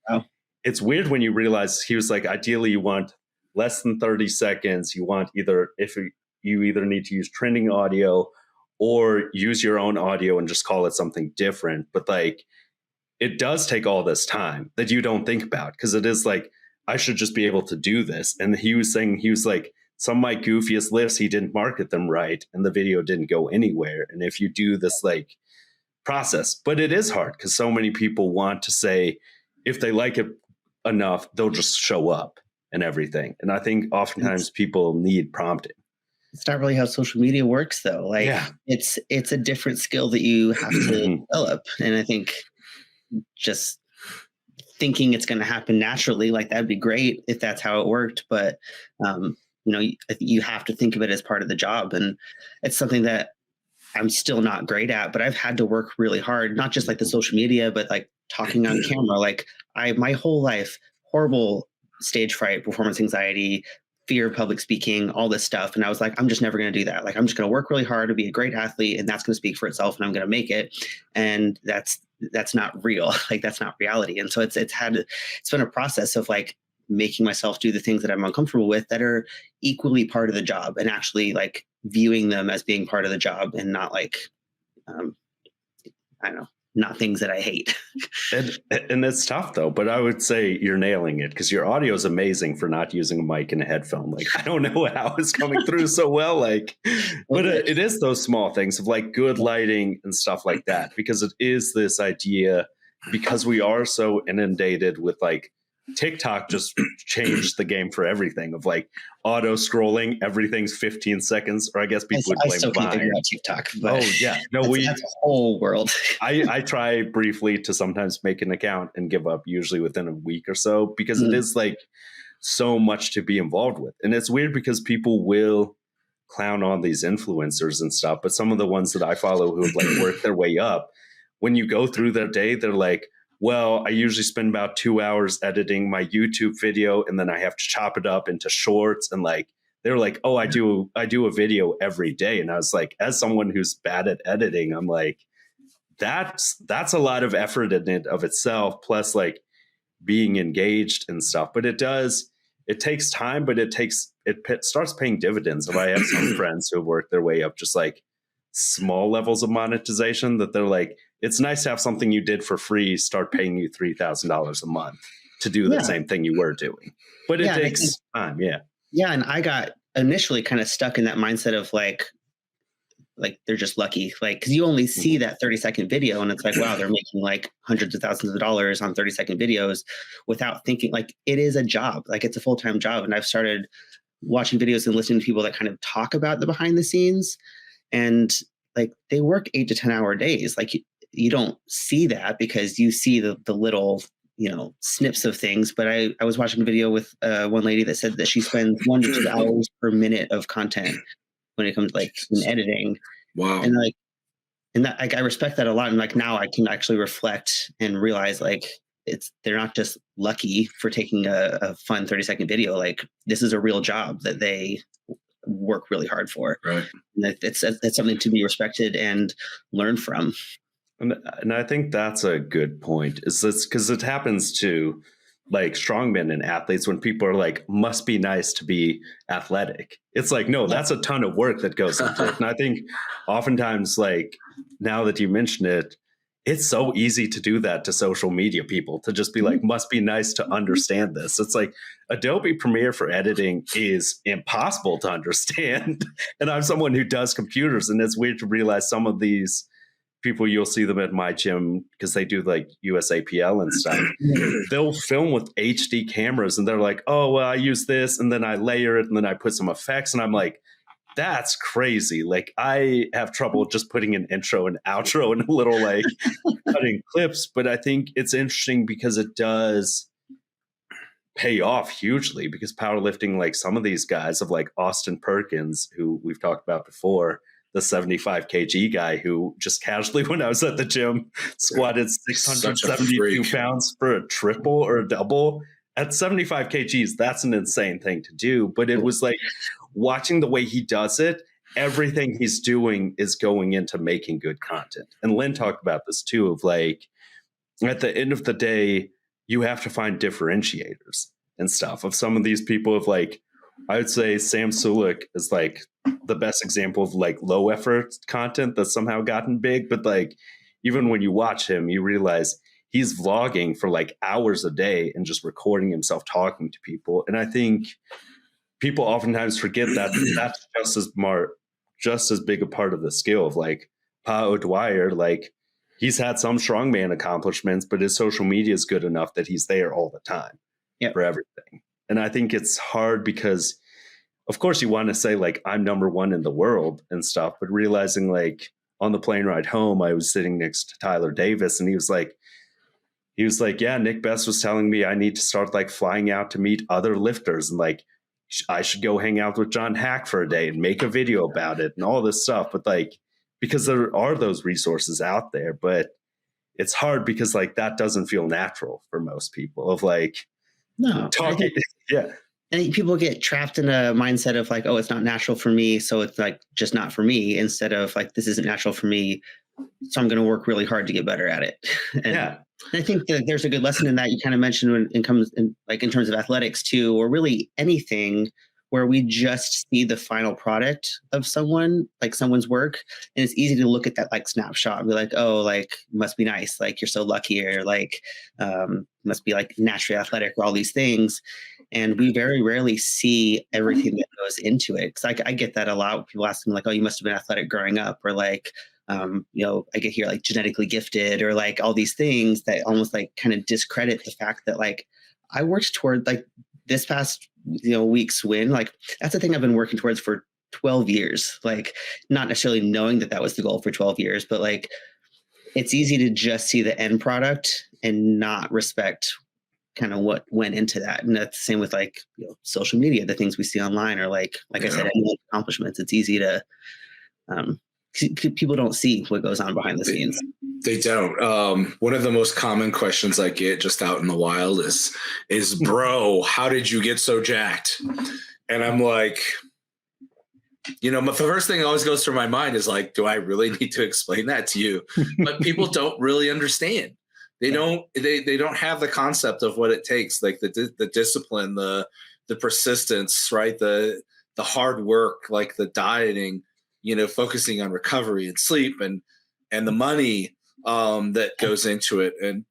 [SPEAKER 1] It's weird when you realize he was like, ideally you want less than 30 seconds. You want you either need to use trending audio or use your own audio and just call it something different. But like, it does take all this time that you don't think about, because it is like, I should just be able to do this. And he was saying, he was like, some of my goofiest lifts, he didn't market them right and the video didn't go anywhere. And if you do this like process, but it is hard because so many people want to say, if they like it enough, they'll just show up and everything. And I think oftentimes people need prompting.
[SPEAKER 2] It's not really how social media works though. Like it's a different skill that you have to develop. And I think just thinking it's going to happen naturally, like that'd be great if that's how it worked. But, you know, you have to think of it as part of the job. And it's something that I'm still not great at, but I've had to work really hard, not just like the social media, but like talking on camera. Like my whole life, horrible stage fright, performance anxiety, fear of public speaking, all this stuff. And I was like, I'm just never going to do that. Like, I'm just going to work really hard to be a great athlete, and that's going to speak for itself, and I'm going to make it. And that's not real. Like, that's not reality. And so it's been a process of like making myself do the things that I'm uncomfortable with that are equally part of the job, and actually like viewing them as being part of the job and not like, I don't know, not things that I hate.
[SPEAKER 1] And it's tough though, but I would say you're nailing it, because your audio is amazing for not using a mic and a headphone. Like, I don't know how it's coming through so well, like, but it is those small things of like good lighting and stuff like that, because it is this idea, because we are so inundated with like TikTok just changed the game for everything of like auto scrolling. Everything's 15 seconds, or I guess people would
[SPEAKER 2] I
[SPEAKER 1] blame
[SPEAKER 2] still can't figure
[SPEAKER 1] Vine.
[SPEAKER 2] out TikTok. But
[SPEAKER 1] Oh yeah, no,
[SPEAKER 2] that's a whole world.
[SPEAKER 1] I try briefly to sometimes make an account and give up usually within a week or so because it is like so much to be involved with. And it's weird because people will clown on these influencers and stuff, but some of the ones that I follow who have like worked their way up, when you go through their day, they're like, well, I usually spend about 2 hours editing my YouTube video and then I have to chop it up into shorts. And like, they're like, oh, I do a video every day. And I was like, as someone who's bad at editing, I'm like, that's a lot of effort in it of itself, plus like being engaged and stuff. But it takes time, but it starts paying dividends. If I have some friends who have worked their way up just like small levels of monetization, that they're like, it's nice to have something you did for free start paying you $3,000 a month to do the same thing you were doing. But it takes time. Yeah.
[SPEAKER 2] Yeah. And I got initially kind of stuck in that mindset of like they're just lucky, like, because you only see that 30-second video and it's like, wow, they're making like hundreds of thousands of dollars on 30-second videos without thinking. Like, it is a job, like it's a full-time job. And I've started watching videos and listening to people that kind of talk about the behind the scenes, and like they work 8 to 10 hour days. Like you don't see that because you see the little, snips of things. But I was watching a video with one lady that said that she spends 1 to 2 hours per minute of content when it comes like in editing.
[SPEAKER 3] Wow.
[SPEAKER 2] And that, like, I respect that a lot. And like, now I can actually reflect and realize like they're not just lucky for taking a fun 30-second video. Like, this is a real job that they work really hard for.
[SPEAKER 3] Right.
[SPEAKER 2] And it's something to be respected and learn from.
[SPEAKER 1] And I think that's a good point, is this because it happens to like strongmen and athletes when people are like, must be nice to be athletic. It's like, no, that's a ton of work that goes into it. And I think oftentimes, like, now that you mention it, it's so easy to do that to social media people, to just be like, must be nice to understand this. It's like Adobe Premiere for editing is impossible to understand. And I'm someone who does computers, and it's weird to realize some of these people, you'll see them at my gym because they do like USAPL and stuff. They'll film with HD cameras and they're like, oh, well, I use this and then I layer it and then I put some effects. And I'm like, that's crazy. Like, I have trouble just putting an intro and outro and a little like cutting clips. But I think it's interesting because it does pay off hugely, because powerlifting, like some of these guys of like Austin Perkins, who we've talked about before, the 75 kg guy who just casually, when I was at the gym, squatted 672 pounds for a triple or a double at 75 kgs. That's an insane thing to do. But it was like watching the way he does it, everything he's doing is going into making good content. And Lynn talked about this too, of like, at the end of the day, you have to find differentiators and stuff of some of these people. Of like, I would say Sam Sulek is like the best example of like low effort content that's somehow gotten big. But like, even when you watch him, you realize he's vlogging for like hours a day and just recording himself talking to people. And I think people oftentimes forget that that's just as big a part of the skill of like Pa O'Dwyer. Like, he's had some strongman accomplishments, but his social media is good enough that he's there all the time for everything. And I think it's hard because, of course, you want to say like, I'm number one in the world and stuff, but realizing like on the plane ride home, I was sitting next to Tyler Davis, and he was like, yeah, Nick Best was telling me I need to start like flying out to meet other lifters, and like I should go hang out with John Hack for a day and make a video about it and all this stuff. But like, because there are those resources out there, but it's hard because like that doesn't feel natural for most people of like,
[SPEAKER 2] no,
[SPEAKER 1] talking. Yeah.
[SPEAKER 2] I think people get trapped in a mindset of like, oh, it's not natural for me, so it's like just not for me, instead of like, this isn't natural for me, so I'm going to work really hard to get better at it. And I think that there's a good lesson in that you kind of mentioned when it comes in, like in terms of athletics too, or really anything where we just see the final product of someone's work. And it's easy to look at that like snapshot and be like, oh, like, must be nice. Like, you're so lucky, or like, must be like naturally athletic, or all these things. And we very rarely see everything that goes into it. Cause I get that a lot when people ask me like, oh, you must've been athletic growing up, or like, I get here like genetically gifted or like all these things that almost like kind of discredit the fact that like I worked toward like this past, week's win. Like that's the thing I've been working towards for 12 years, like not necessarily knowing that that was the goal for 12 years, but like it's easy to just see the end product and not respect kind of what went into that. And that's the same with like social media. The things we see online are like I said, accomplishments. It's easy to people don't see what goes on behind the scenes.
[SPEAKER 3] They don't. One of the most common questions I get just out in the wild is bro, how did you get so jacked? And I'm like, the first thing that always goes through my mind is like, do I really need to explain that to you? But people don't really understand. They don't have the concept of what it takes, like the discipline, the persistence, right? The hard work, like the dieting, focusing on recovery and sleep and the money that goes into it. And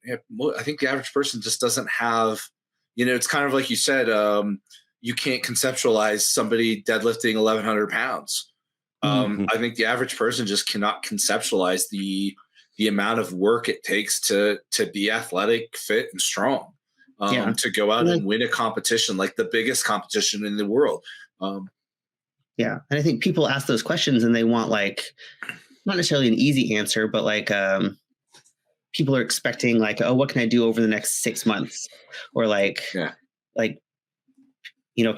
[SPEAKER 3] I think the average person just doesn't have, it's kind of like you said, you can't conceptualize somebody deadlifting 1,100 pounds. I think the average person just cannot conceptualize the amount of work it takes to be athletic, fit, and strong, to go out and win a competition, like the biggest competition in the world.
[SPEAKER 2] Yeah. And I think people ask those questions and they want like, not necessarily an easy answer, but like people are expecting like, oh, what can I do over the next 6 months? Or like,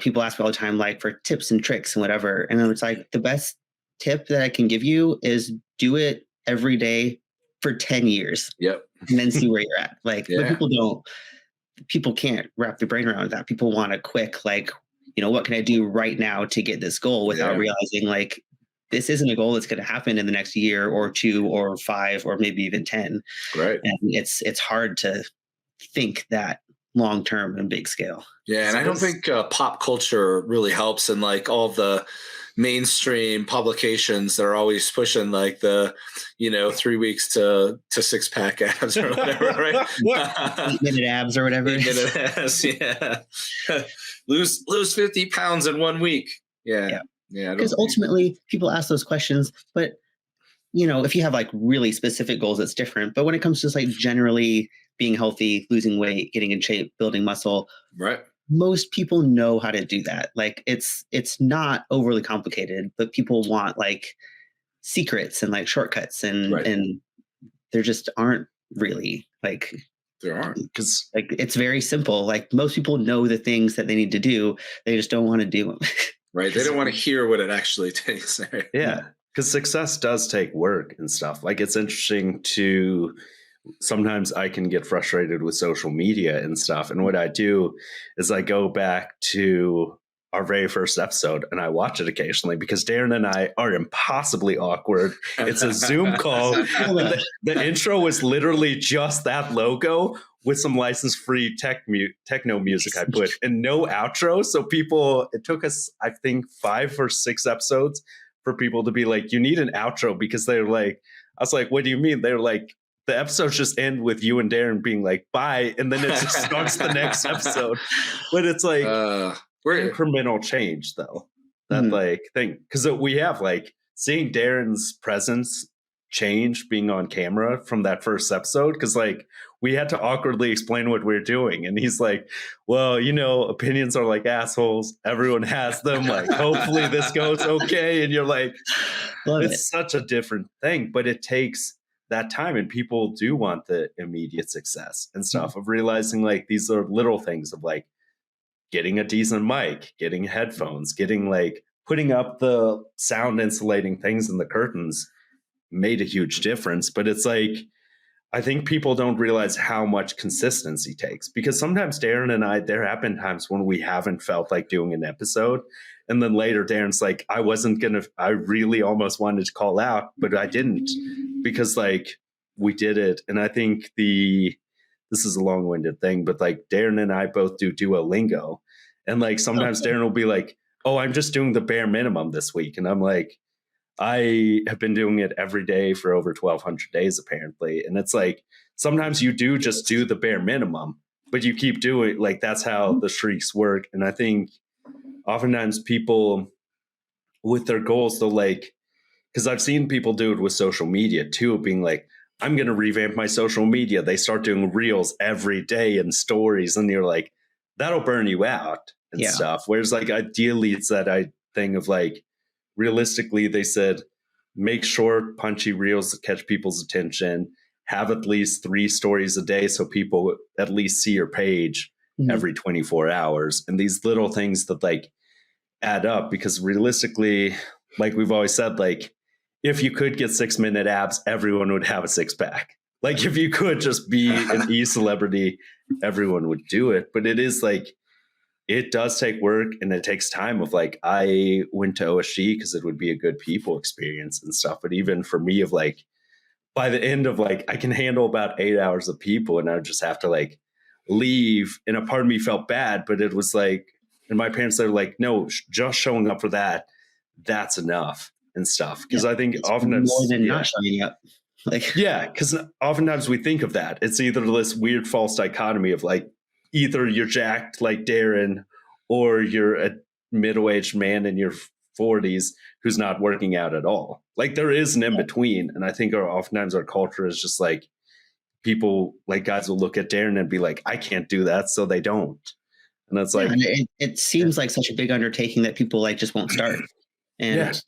[SPEAKER 2] people ask me all the time, like for tips and tricks and whatever. And it's like, the best tip that I can give you is do it every day for 10 years.
[SPEAKER 3] Yep.
[SPEAKER 2] And then see where you're at. Like, but people can't wrap their brain around that. People want a quick, like, what can I do right now to get this goal without realizing like, this isn't a goal that's going to happen in the next year or 2 or 5 or maybe even 10.
[SPEAKER 3] Right.
[SPEAKER 2] And it's hard to think that long-term and big scale.
[SPEAKER 3] Yeah. And I don't think pop culture really helps, and like all the mainstream publications that are always pushing like the 3 weeks to 6-pack abs or whatever, right?
[SPEAKER 2] 8-minute abs or whatever.
[SPEAKER 3] 8-minute abs, yeah. lose 50 pounds in 1 week. Yeah.
[SPEAKER 2] Because ultimately people ask those questions, but if you have like really specific goals, it's different. But when it comes to just like generally being healthy, losing weight, getting in shape, building muscle,
[SPEAKER 3] right?
[SPEAKER 2] Most people know how to do that. Like it's not overly complicated, but people want like secrets and like shortcuts and there just aren't really like.
[SPEAKER 3] There aren't,
[SPEAKER 1] because
[SPEAKER 2] like it's very simple. Like most people know the things that they need to do. They just don't want to do them.
[SPEAKER 3] Right. They don't want to hear what it actually takes.
[SPEAKER 1] Yeah. Because success does take work and stuff. Like it's interesting to sometimes I can get frustrated with social media and stuff. And what I do is I go back to our very first episode and I watch it occasionally because Darren and I are impossibly awkward. It's a Zoom call. The intro was literally just that logo with some license-free techno music I put and no outro. So it took us, I think, 5 or 6 episodes for people to be like, you need an outro, because they're like, I was like, what do you mean? They're like, the episodes just end with you and Darren being like, bye. And then it just starts the next episode. But it's like incremental change though. That like thing. Because we have like seeing Darren's presence change being on camera from that first episode. Because like we had to awkwardly explain what we're doing. And he's like, well, opinions are like assholes. Everyone has them. Like, hopefully this goes okay. And you're like, it's such a different thing. But it takes that time, and people do want the immediate success and stuff of realizing like these are little things of like getting a decent mic, getting headphones, getting like putting up the sound insulating things in the curtains made a huge difference. But it's like, I think people don't realize how much consistency takes, because sometimes Darren and I, there have been times when we haven't felt like doing an episode. And then later Darren's like, I really almost wanted to call out, but I didn't, because like we did it. And I think this is a long-winded thing, but like Darren and I both do Duolingo. And like sometimes Darren will be like, oh, I'm just doing the bare minimum this week. And I'm like, I have been doing it every day for over 1,200 days, apparently. And it's like, sometimes you do just do the bare minimum, but you keep doing like, that's how the streaks work. And I think oftentimes people with their goals, they'll like because I've seen people do it with social media too, being like, I'm going to revamp my social media. They start doing reels every day and stories, and you're like, that'll burn you out and stuff. Whereas like ideally it's that thing of like, realistically, they said, make short, punchy reels that catch people's attention, have at least 3 stories a day so people at least see your page every 24 hours. And these little things that like add up, because realistically, like we've always said, like if you could get 6-minute abs, everyone would have a 6-pack. Like if you could just be an e-celebrity, everyone would do it. But it is like, it does take work and it takes time. Of like, I went to OSG because it would be a good people experience and stuff. But even for me, of like, by the end of like, I can handle about 8 hours of people, and I would just have to like leave. And a part of me felt bad, but it was like, and my parents are like, no, just showing up for that, that's enough and stuff. Because I think oftentimes
[SPEAKER 2] more than not showing up. Like,
[SPEAKER 1] because oftentimes we think of that. It's either this weird false dichotomy of like, either you're jacked like Darren, or you're a middle-aged man in your 40s who's not working out at all. Like there is an in-between. And I think oftentimes our culture is just like, people like guys will look at Darren and be like, I can't do that. So they don't. And it's like,
[SPEAKER 2] it seems like such a big undertaking that people like just won't start. And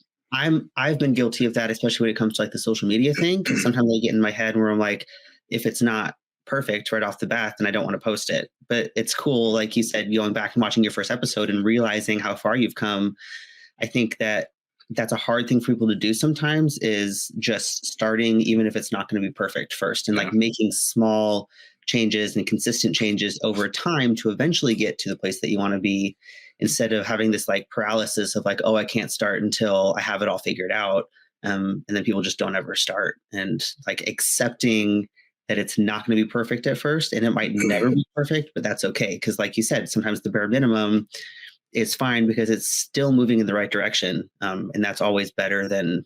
[SPEAKER 2] I've been guilty of that, especially when it comes to like the social media thing. Cause sometimes I get in my head where I'm like, if it's not perfect right off the bat, then I don't want to post it. But it's cool, like you said, going back and watching your first episode and realizing how far you've come. I think that's a hard thing for people to do sometimes, is just starting, even if it's not going to be perfect first, and like making small changes and consistent changes over time to eventually get to the place that you want to be, instead of having this like paralysis of like, oh, I can't start until I have it all figured out. And then people just don't ever start, and like accepting that it's not going to be perfect at first, and it might never be perfect, but that's okay. Cause like you said, sometimes the bare minimum is fine because it's still moving in the right direction. And that's always better than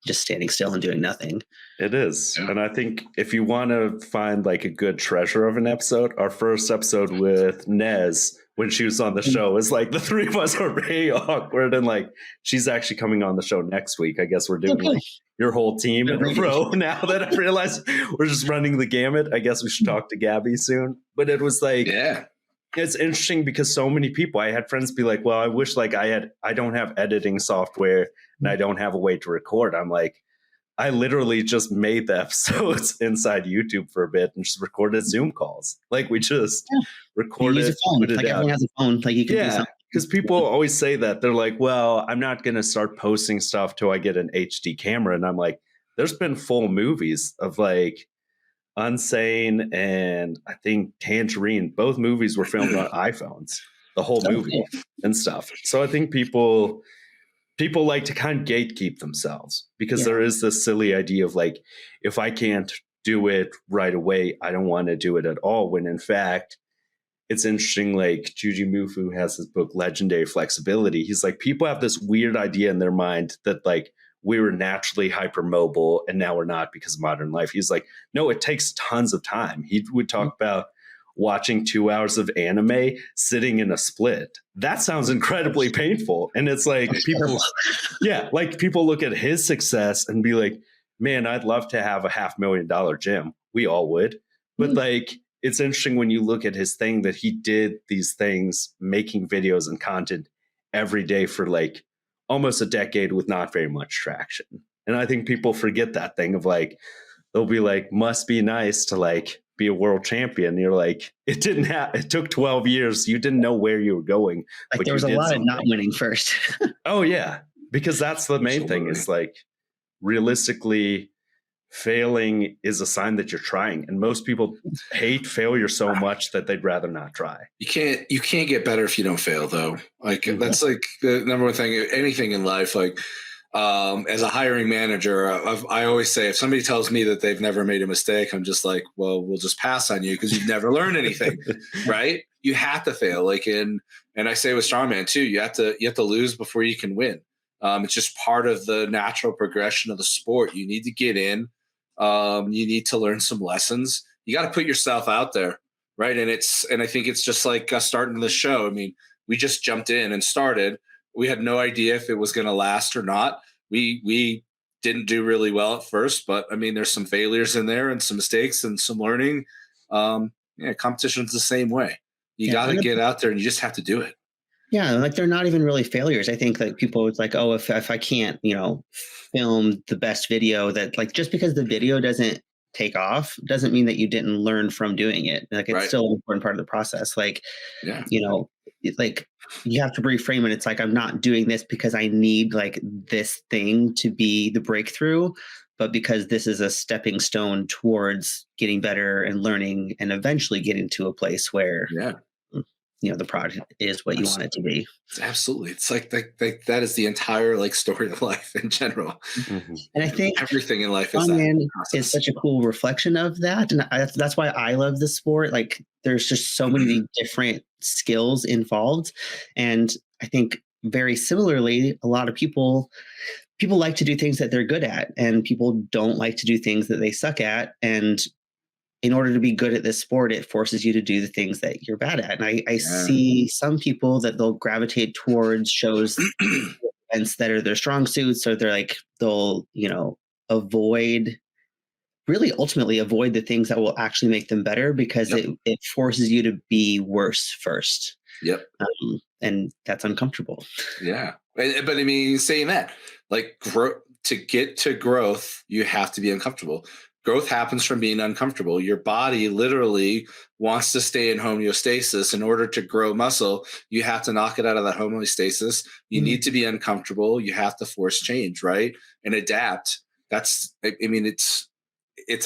[SPEAKER 2] just standing still and doing nothing.
[SPEAKER 1] It is. Yeah. And I think if you want to find like a good treasure of an episode, our first episode with Nez, when she was on the show, is like the 3 of us are very awkward, and like she's actually coming on the show next week. I guess we're doing like your whole team in a row now that I realize we're just running the gamut. I guess we should talk to Gabby soon. But it was like, it's interesting because so many people, I had friends be like, well, I wish like I don't have editing software and I don't have a way to record. I'm like, I literally just made the episodes inside YouTube for a bit and just recorded Zoom calls. Like we just recorded.
[SPEAKER 2] Use a phone. Like everyone has a phone. Like you can do something.
[SPEAKER 1] Because people always say that. They're like, well, I'm not going to start posting stuff till I get an HD camera. And I'm like, there's been full movies of like Unsane and I think Tangerine. Both movies were filmed on iPhones, the whole movie and stuff. So I think people like to kind of gatekeep themselves, because there is this silly idea of like, if I can't do it right away, I don't want to do it at all. When in fact, it's interesting, like Juji Mufu has his book, Legendary Flexibility. He's like, people have this weird idea in their mind that like we were naturally hypermobile and now we're not because of modern life. He's like, no, it takes tons of time. He would talk about watching 2 hours of anime sitting in a split. That sounds incredibly painful. And it's like people, like people look at his success and be like, man, I'd love to have a $500,000 gym. We all would. But like, it's interesting when you look at his thing that he did these things, making videos and content every day for like almost a decade with not very much traction. And I think people forget that thing of like, they'll be like, must be nice to like be a world champion. You're like, it took 12 years. You didn't know where you were going.
[SPEAKER 2] Like there was a lot of not winning first.
[SPEAKER 1] Oh yeah. Because that's the main thing, is like realistically failing is a sign that you're trying. And most people hate failure so much that they'd rather not try.
[SPEAKER 4] You can't get better if you don't fail though. Like that's like the number one thing, anything in life. Like, as a hiring manager, I always say, if somebody tells me that they've never made a mistake, I'm just like, well, we'll just pass on you because you've never learned anything, right? You have to fail. Like and I say with strongman too, you have to lose before you can win. It's just part of the natural progression of the sport. You need to get in. You need to learn some lessons. You got to put yourself out there, right? And I think it's just like starting the show. I mean, we just jumped in and started. We had no idea if it was going to last or not. we didn't do really well at first, but I mean, there's some failures in there and some mistakes and some learning. Yeah, competition's the same way. You got to get out there and you just have to do it.
[SPEAKER 2] Yeah, like they're not even really failures. I think like people it's like, oh, if I can't, film the best video, that like just because the video doesn't take off doesn't mean that you didn't learn from doing it. Like it's still an important part of the process. Like, like you have to reframe it. It's like, I'm not doing this because I need like this thing to be the breakthrough, but because this is a stepping stone towards getting better and learning and eventually getting to a place where the product is what you want it to be.
[SPEAKER 4] Absolutely. It's like that is the entire like story of life in general.
[SPEAKER 2] Mm-hmm. And I think
[SPEAKER 4] everything in life
[SPEAKER 2] is such a cool reflection of that. And that's why I love the sport. Like there's just so many different skills involved. And I think very similarly, a lot of people like to do things that they're good at, and people don't like to do things that they suck at. And in order to be good at this sport, it forces you to do the things that you're bad at. And I see some people that they'll gravitate towards shows events that are their strong suits, or they'll ultimately avoid the things that will actually make them better, because it forces you to be worse first.
[SPEAKER 4] Yep.
[SPEAKER 2] And that's uncomfortable.
[SPEAKER 4] Yeah. But I mean, saying that, like, to get to growth, you have to be uncomfortable. Growth happens from being uncomfortable. Your body literally wants to stay in homeostasis. In order to grow muscle, you have to knock it out of that homeostasis. You need to be uncomfortable. You have to force change, right? And adapt. It's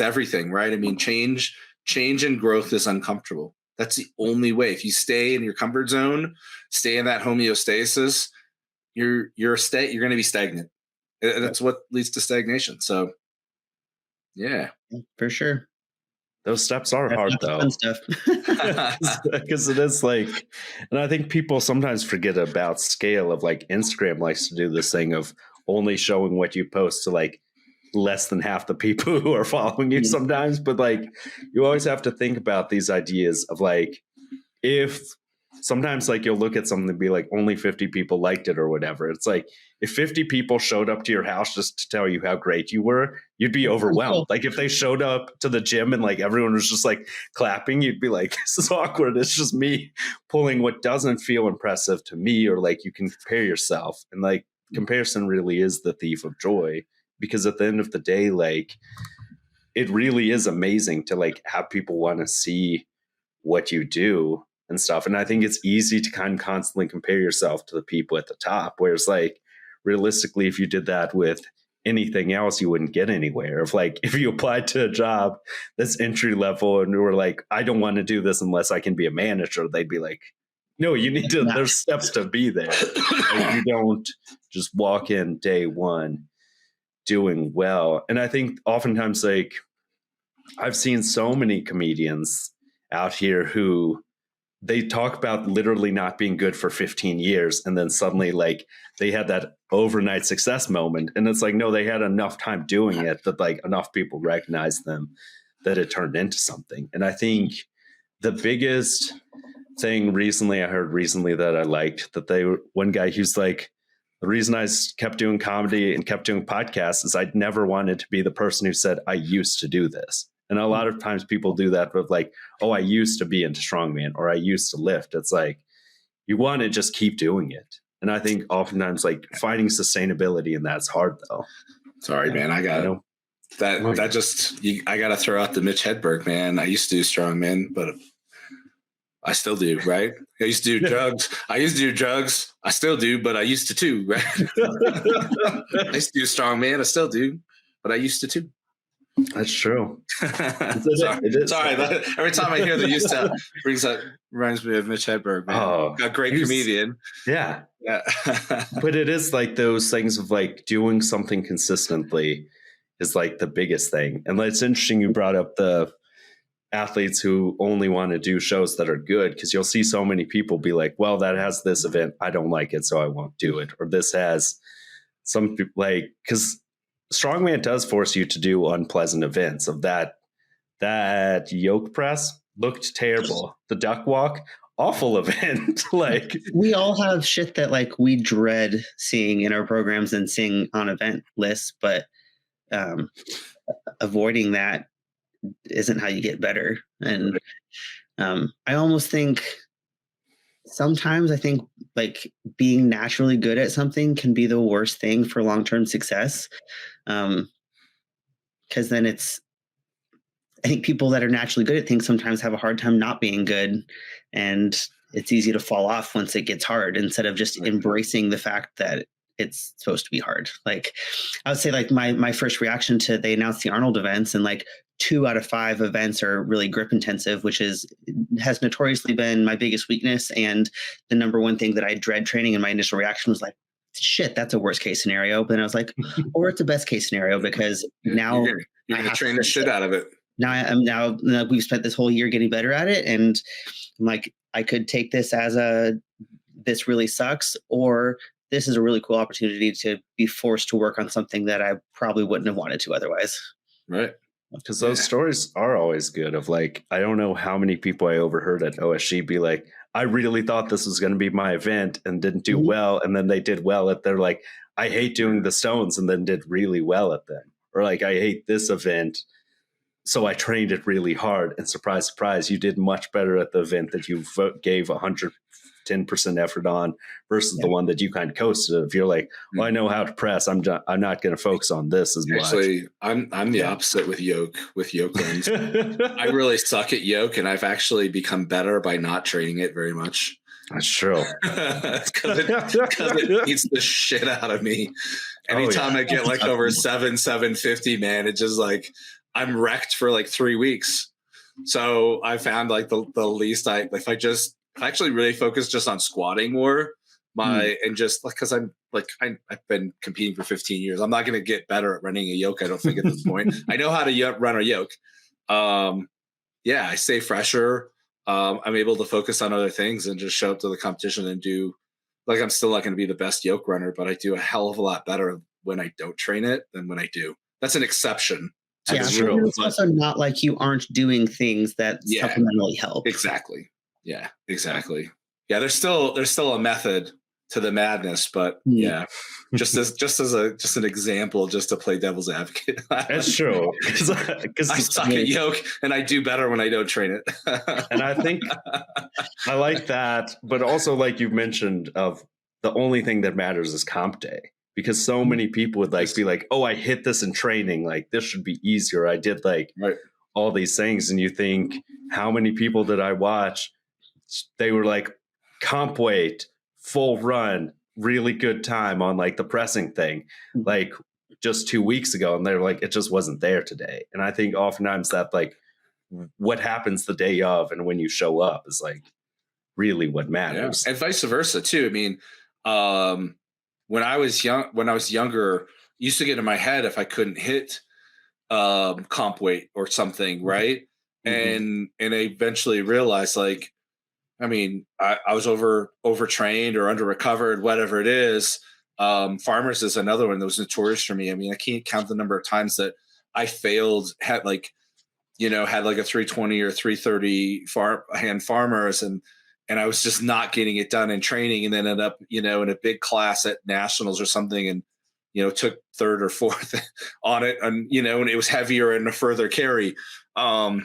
[SPEAKER 4] everything, right? I mean, change and growth is uncomfortable. That's the only way. If you stay in your comfort zone, stay in that homeostasis, you're going to be stagnant. That's what leads to stagnation. So, yeah,
[SPEAKER 2] for sure.
[SPEAKER 1] Those steps are hard though, because it is like, and I think people sometimes forget about scale of like Instagram likes to do this thing of only showing what you post to like less than half the people who are following you sometimes. But like, you always have to think about these ideas of like, if sometimes like you'll look at something and be like only 50 people liked it or whatever. It's like if 50 people showed up to your house just to tell you how great you were, you'd be overwhelmed. Like if they showed up to the gym and like everyone was just like clapping, you'd be like, this is awkward. It's just me pulling what doesn't feel impressive to me. Or like you can compare yourself, and like comparison really is the thief of joy, because at the end of the day, like it really is amazing to like have people want to see what you do and stuff. And I think it's easy to kind of constantly compare yourself to the people at the top, whereas like realistically, if you did that with anything else, you wouldn't get anywhere. If you applied to a job that's entry level and were like, I don't want to do this unless I can be a manager, they'd be like, no, you need to, there's steps to be there. Like, you don't just walk in day one doing well. And I think oftentimes, like, I've seen so many comedians out here who they talk about literally not being good for 15 years. And then suddenly like they had that overnight success moment. And it's like, no, they had enough time doing it that like enough people recognized them that it turned into something. And I think the biggest thing I heard recently that I liked, that one guy who's like, the reason I kept doing comedy and kept doing podcasts is I'd never wanted to be the person who said, I used to do this. And a lot of times people do that with like, oh, I used to be into strongman, or I used to lift. It's like, you want to just keep doing it. And I think oftentimes like finding sustainability in that's hard though.
[SPEAKER 4] Sorry, man. I got I got to throw out the Mitch Hedberg, man. I used to do strongman, but I still do, right? I used to do drugs. I still do, but I used to too, right? I used to do strongman. I still do, but I used to too.
[SPEAKER 1] That's true.
[SPEAKER 4] Sorry. Every time I hear the used to reminds me of Mitch Hedberg, man. Oh, a great comedian.
[SPEAKER 1] Yeah. But it is like those things of like doing something consistently is like the biggest thing. And it's interesting you brought up the athletes who only want to do shows that are good, because you'll see so many people be like, well, that has this event, I don't like it, so I won't do it. Or this has some people like, because strongman does force you to do unpleasant events. Of that yoke press looked terrible. The duck walk, awful event. Like
[SPEAKER 2] we all have shit that like we dread seeing in our programs and seeing on event lists, but avoiding that isn't how you get better. And I almost think sometimes I think like being naturally good at something can be the worst thing for long-term success. Because then I think people that are naturally good at things sometimes have a hard time not being good, and it's easy to fall off once it gets hard instead of just embracing the fact that it's supposed to be hard. Like I would say like my first reaction to they announced the Arnold events, and like 2 out of 5 events are really grip intensive, which has notoriously been my biggest weakness and the number one thing that I dread training. And my initial reaction was like, shit, that's a worst case scenario. But then I was like, or it's a best case scenario, because now
[SPEAKER 4] you're going to train the shit out of it.
[SPEAKER 2] Now we've spent this whole year getting better at it, and I'm like, I could take this as this really sucks, or this is a really cool opportunity to be forced to work on something that I probably wouldn't have wanted to otherwise.
[SPEAKER 4] Right.
[SPEAKER 1] Because those stories are always good of like, I don't know how many people I overheard at OSG be like, I really thought this was going to be my event and didn't do well. And then they did well at they're like, I hate doing the stones, and then did really well at them. Or like, I hate this event, so I trained it really hard, and surprise, surprise, you did much better at the event that you gave 110% effort on versus the one that you kind of coasted. If you're like, well, I know how to press, I'm not going to focus on this as much.
[SPEAKER 4] Actually, I'm the opposite with yoke runs. I really suck at yoke, and I've actually become better by not training it very much.
[SPEAKER 1] That's true.
[SPEAKER 4] Because it beats the shit out of me. Anytime I get like over 750, man, it's just like I'm wrecked for like 3 weeks. So I found like the least if I actually really focus just on squatting more, and just like, because I'm like, I've been competing for 15 years. I'm not going to get better at running a yoke, I don't think, at this point. I know how to run a yoke. I stay fresher. I'm able to focus on other things and just show up to the competition and do, like, I'm still not going to be the best yoke runner, but I do a hell of a lot better when I don't train it than when I do. That's an exception.
[SPEAKER 2] Yeah, true. It's also not like you aren't doing things that supplementally help.
[SPEAKER 4] Exactly. Yeah, exactly. Yeah, there's still a method to the madness, but just as an example, just to play devil's advocate.
[SPEAKER 1] That's true. Because
[SPEAKER 4] I suck at yoke, and I do better when I don't train it.
[SPEAKER 1] And I think I like that, but also like you mentioned, of the only thing that matters is comp day. Because so many people would like be like, oh, I hit this in training, like this should be easier. I did like all these things. And you think, how many people did I watch? They were like comp weight, full run, really good time on like the pressing thing, like just 2 weeks ago. And they're like, it just wasn't there today. And I think oftentimes that like what happens the day of and when you show up is like really what matters.
[SPEAKER 4] And vice versa too. I mean, when I was younger, used to get in my head if I couldn't hit comp weight or something, right? And I eventually realized, like, I mean, I was overtrained or under recovered, whatever it is. Farmers is another one that was notorious for me. I mean, I can't count the number of times that I failed, had like a 320 or 330 hand farmers, and I was just not getting it done in training, and then ended up, in a big class at nationals or something, and, took third or fourth on it, and, and it was heavier and a further carry. So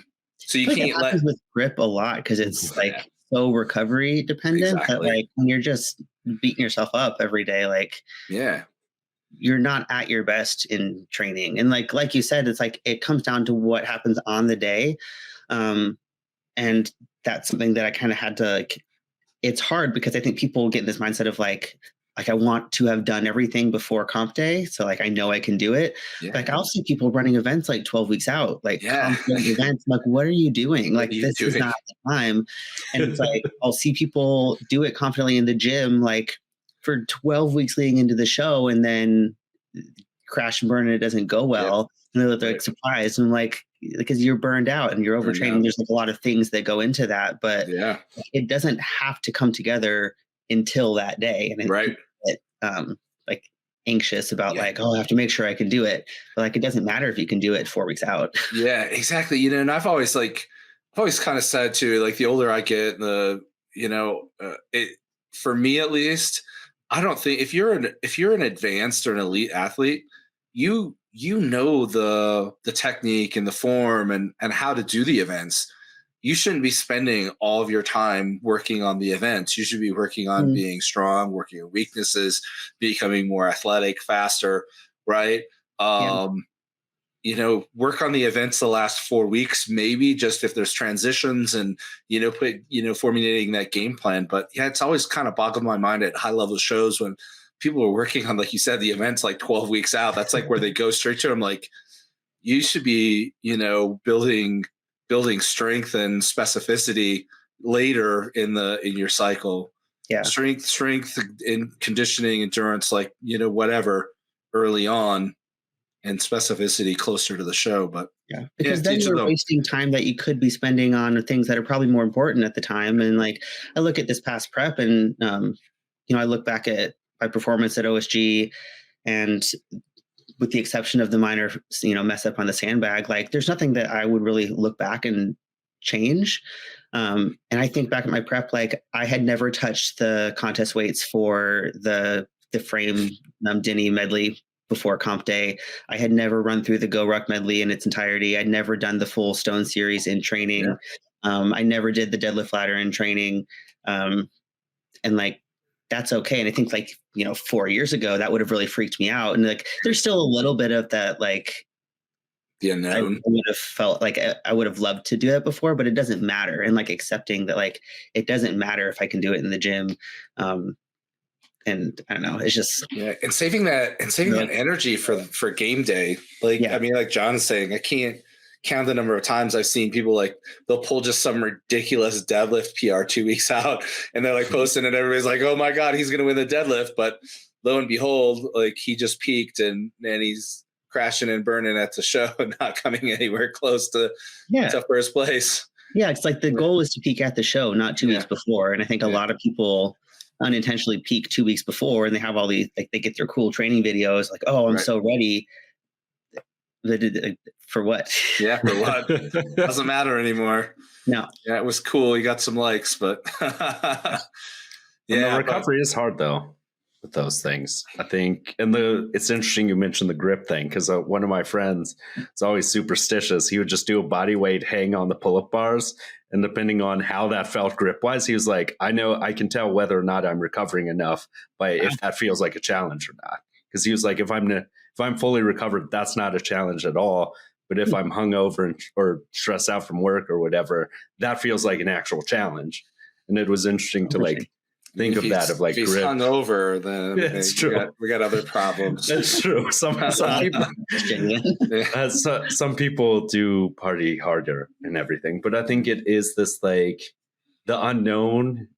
[SPEAKER 4] you can't let
[SPEAKER 2] with grip a lot, because it's like so recovery dependent that like when you're just beating yourself up every day, like you're not at your best in training. And like you said, it's like it comes down to what happens on the day. And that's something that I kind of had to like, it's hard because I think people get in this mindset of like I want to have done everything before comp day. So like, I know I can do it. Yeah. Like I'll see people running events like 12 weeks out, like comp events. I'm like, what are you doing? Like this is not the time. And it's like, I'll see people do it confidently in the gym, like for 12 weeks leading into the show, and then crash and burn and it doesn't go well. And they're like surprised. And like, because you're burned out and you're overtraining. There's like a lot of things that go into that, but it doesn't have to come together until that day. And like anxious about like, oh, I have to make sure I can do it. But like, it doesn't matter if you can do it 4 weeks out. Yeah,
[SPEAKER 4] exactly. And I've always kind of said too, like the older I get, the it, for me at least, I don't think if you're an advanced or an elite athlete, you know the technique and the form and how to do the events. You shouldn't be spending all of your time working on the events. You should be working on being strong, working on weaknesses, becoming more athletic, faster, right? Work on the events the last 4 weeks, maybe just if there's transitions and, formulating that game plan. But yeah, it's always kind of boggled my mind at high level shows when people are working on, like you said, the events like 12 weeks out. That's like where they go straight to them. Like, you should be, building strength and specificity later in your cycle.
[SPEAKER 2] Yeah.
[SPEAKER 4] Strength and conditioning, endurance, like, whatever early on, and specificity closer to the show. But
[SPEAKER 2] because then you're wasting time that you could be spending on things that are probably more important at the time. And like, I look at this past prep and, I look back at my performance at OSG, and with the exception of the minor, mess up on the sandbag, like there's nothing that I would really look back and change. And I think back at my prep, like I had never touched the contest weights for the frame Denny medley before comp day. I had never run through the Go Ruck medley in its entirety. I'd never done the full Stone series in training. Yeah. I never did the deadlift ladder in training. And like, that's okay. And I think 4 years ago, that would have really freaked me out. And like, there's still a little bit of that, like,
[SPEAKER 4] the unknown.
[SPEAKER 2] I would have felt like I would have loved to do that before, but it doesn't matter. And like accepting that, like, it doesn't matter if I can do it in the gym. And I don't know, it's just
[SPEAKER 4] and saving that energy for game day. Like, I mean, like John's saying, I can't count the number of times I've seen people like they'll pull just some ridiculous deadlift PR 2 weeks out, and they're like posting, and everybody's like, "Oh my god, he's going to win the deadlift!" But lo and behold, like he just peaked, and he's crashing and burning at the show, and not coming anywhere close to first place.
[SPEAKER 2] Yeah, it's like the goal is to peak at the show, not 2 weeks before. And I think a lot of people unintentionally peak 2 weeks before, and they have all these, like, they get their cool training videos, like, "Oh, I'm so ready." For what?
[SPEAKER 4] Yeah, for what? Doesn't matter anymore.
[SPEAKER 2] No.
[SPEAKER 4] Yeah, it was cool. You got some likes, but
[SPEAKER 1] the recovery is hard though with those things, I think. And it's interesting you mentioned the grip thing, because one of my friends is always superstitious. He would just do a body weight hang on the pull-up bars, and depending on how that felt grip wise, he was like, I can tell whether or not I'm recovering enough by if that feels like a challenge or not. Because he was like, if I'm fully recovered, that's not a challenge at all. But if I'm hungover or stressed out from work or whatever, that feels like an actual challenge. And it was interesting to like think of that, of like,
[SPEAKER 4] if he's hungover, then
[SPEAKER 1] it's true.
[SPEAKER 4] We got other problems.
[SPEAKER 1] That's true. Some people do party harder and everything, but I think it is this, like, the unknown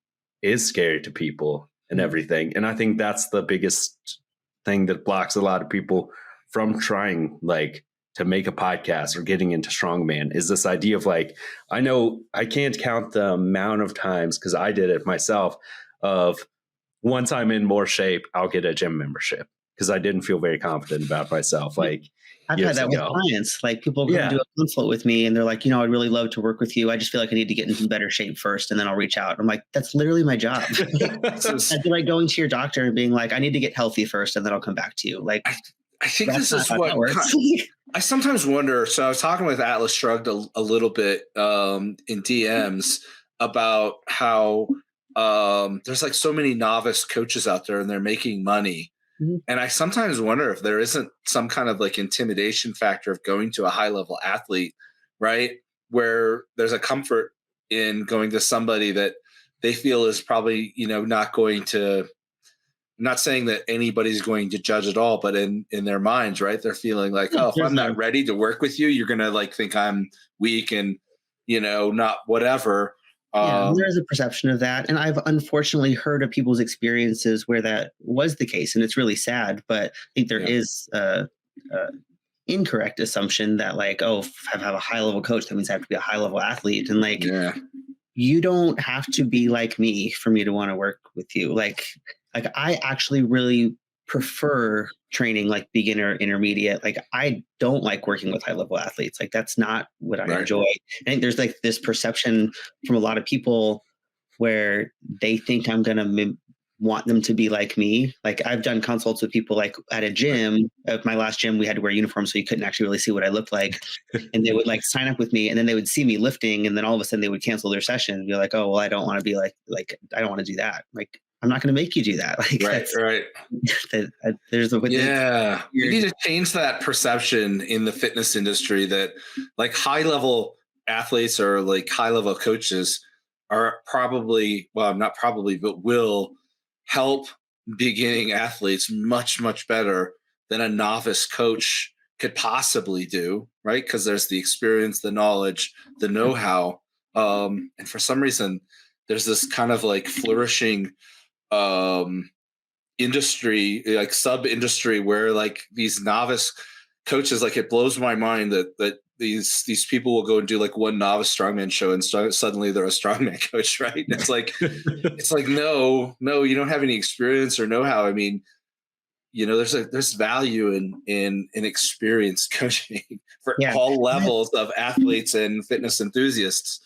[SPEAKER 1] is scary to people and everything. And I think that's the biggest thing that blocks a lot of people from trying, like, to make a podcast or getting into strongman, is this idea of like, I know I can't count the amount of times, because I did it myself, of once I'm in more shape, I'll get a gym membership, because I didn't feel very confident about myself. Like,
[SPEAKER 2] I've had that with clients. Like, people come do a consult with me and they're like, I'd really love to work with you. I just feel like I need to get into better shape first, and then I'll reach out. I'm like, that's literally my job. I'd be like going to your doctor and being like, I need to get healthy first, and then I'll come back to you. Like,
[SPEAKER 4] I think this is what I sometimes wonder. So I was talking with Atlas Shrugged a little bit in DMs about how there's like so many novice coaches out there and they're making money. Mm-hmm. And I sometimes wonder if there isn't some kind of like intimidation factor of going to a high level athlete, right? Where there's a comfort in going to somebody that they feel is probably, not going to, I'm not saying that anybody's going to judge at all, but in their minds, right, they're feeling like, if I'm not ready to work with you, you're going to like think I'm weak and, not whatever.
[SPEAKER 2] There's a perception of that. And I've unfortunately heard of people's experiences where that was the case. And it's really sad, but I think there is incorrect assumption that like, if I have a high level coach, that means I have to be a high level athlete. And like, you don't have to be like me for me to want to work with you. Like I actually really prefer training like beginner, intermediate. Like, I don't like working with high level athletes. Like, that's not what I enjoy. I think there's like this perception from a lot of people where they think I'm going to want them to be like me. Like I've done consults with people like at a gym. At my last gym, we had to wear uniforms, so you couldn't actually really see what I looked like. And they would like sign up with me, and then they would see me lifting, and then all of a sudden they would cancel their session and be like, "Oh, well, I don't want to be like I don't want to do that." Like I'm not going to make you do that. Like
[SPEAKER 4] right.
[SPEAKER 2] There's a
[SPEAKER 4] We need to change that perception in the fitness industry that like high level athletes or like high level coaches are probably, well, not probably, but will help beginning athletes much, much better than a novice coach could possibly do, right? Because there's the experience, the knowledge, the know-how. And for some reason, there's this kind of like flourishing industry, like sub-industry where like these novice coaches, like it blows my mind that these people will go and do like one novice strongman show and suddenly they're a strongman coach, right? And it's like no, you don't have any experience or know-how. I mean, there's value in experienced coaching for all levels of athletes and fitness enthusiasts.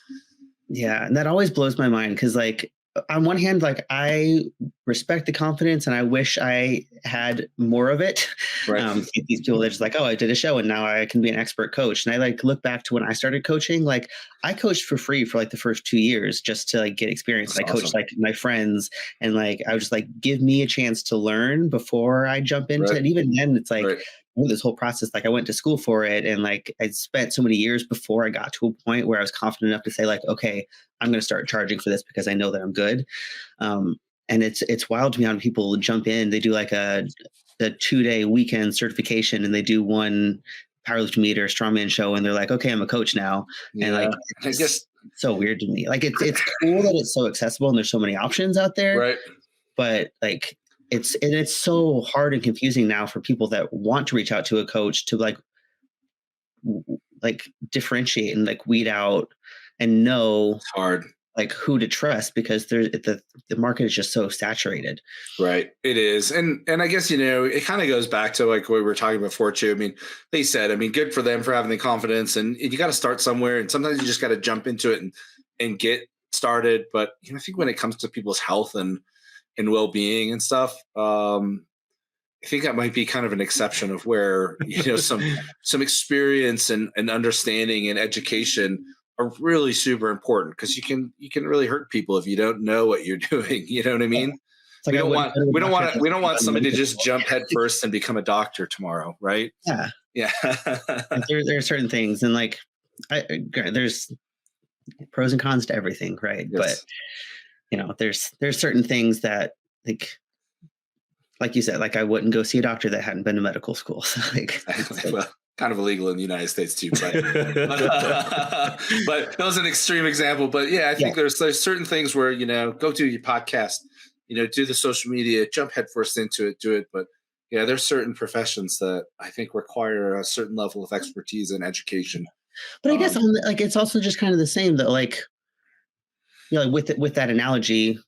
[SPEAKER 2] Yeah, and that always blows my mind because like on one hand, like I respect the confidence and I wish I had more of it.
[SPEAKER 4] Right.
[SPEAKER 2] These people that are just like, oh, I did a show and now I can be an expert coach. And I like look back to when I started coaching, like I coached for free for like the first 2 years just to like get experience. And I coached like my friends and like, I was just like, give me a chance to learn before I jump into it. And even then it's like, this whole process, like I went to school for it. And like, I spent so many years before I got to a point where I was confident enough to say like, okay, I'm going to start charging for this because I know that I'm good. And it's wild to me how people jump in. They do like a 2-day weekend certification and they do one powerlifting meet or strongman show. And they're like, okay, I'm a coach now. Yeah. And like, it's just so weird to me. Like it's cool that it's so accessible and there's so many options out there.
[SPEAKER 4] Right.
[SPEAKER 2] But like, it's so hard and confusing now for people that want to reach out to a coach to like differentiate and like weed out and know
[SPEAKER 4] it's hard
[SPEAKER 2] like who to trust because the market is just so saturated.
[SPEAKER 4] Right. It is. And I guess, it kind of goes back to like what we were talking before too. I mean, they said, good for them for having the confidence and you got to start somewhere and sometimes you just got to jump into it and get started. But I think when it comes to people's health and well-being and stuff, I think that might be kind of an exception of where, some experience and understanding and education are really super important because you can really hurt people if you don't know what you're doing. You know what I mean? Like we don't want somebody to just jump head first and become a doctor tomorrow. Right.
[SPEAKER 2] Yeah.
[SPEAKER 4] Yeah.
[SPEAKER 2] there are certain things and like, there's pros and cons to everything. Right. Yes. But there's certain things that like you said, like I wouldn't go see a doctor that hadn't been to medical school. So
[SPEAKER 4] well, kind of illegal in the United States too, but that was an extreme example. But yeah, I think there's certain things where, go do your podcast, do the social media, jump headfirst into it, do it. But yeah, there's certain professions that I think require a certain level of expertise and education.
[SPEAKER 2] But I guess it's also just kind of the same that like, with that analogy,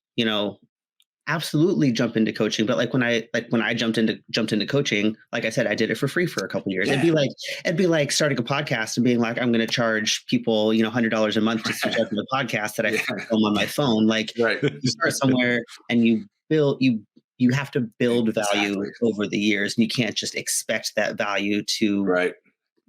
[SPEAKER 2] absolutely jump into coaching. But like when I jumped into coaching, like I said, I did it for free for a couple of years. Yeah. It'd be like starting a podcast and being like, I'm going to charge people, $100 a month to subscribe to the podcast that I can film on my phone. Like you start somewhere and you have to build value over the years and you can't just expect that value to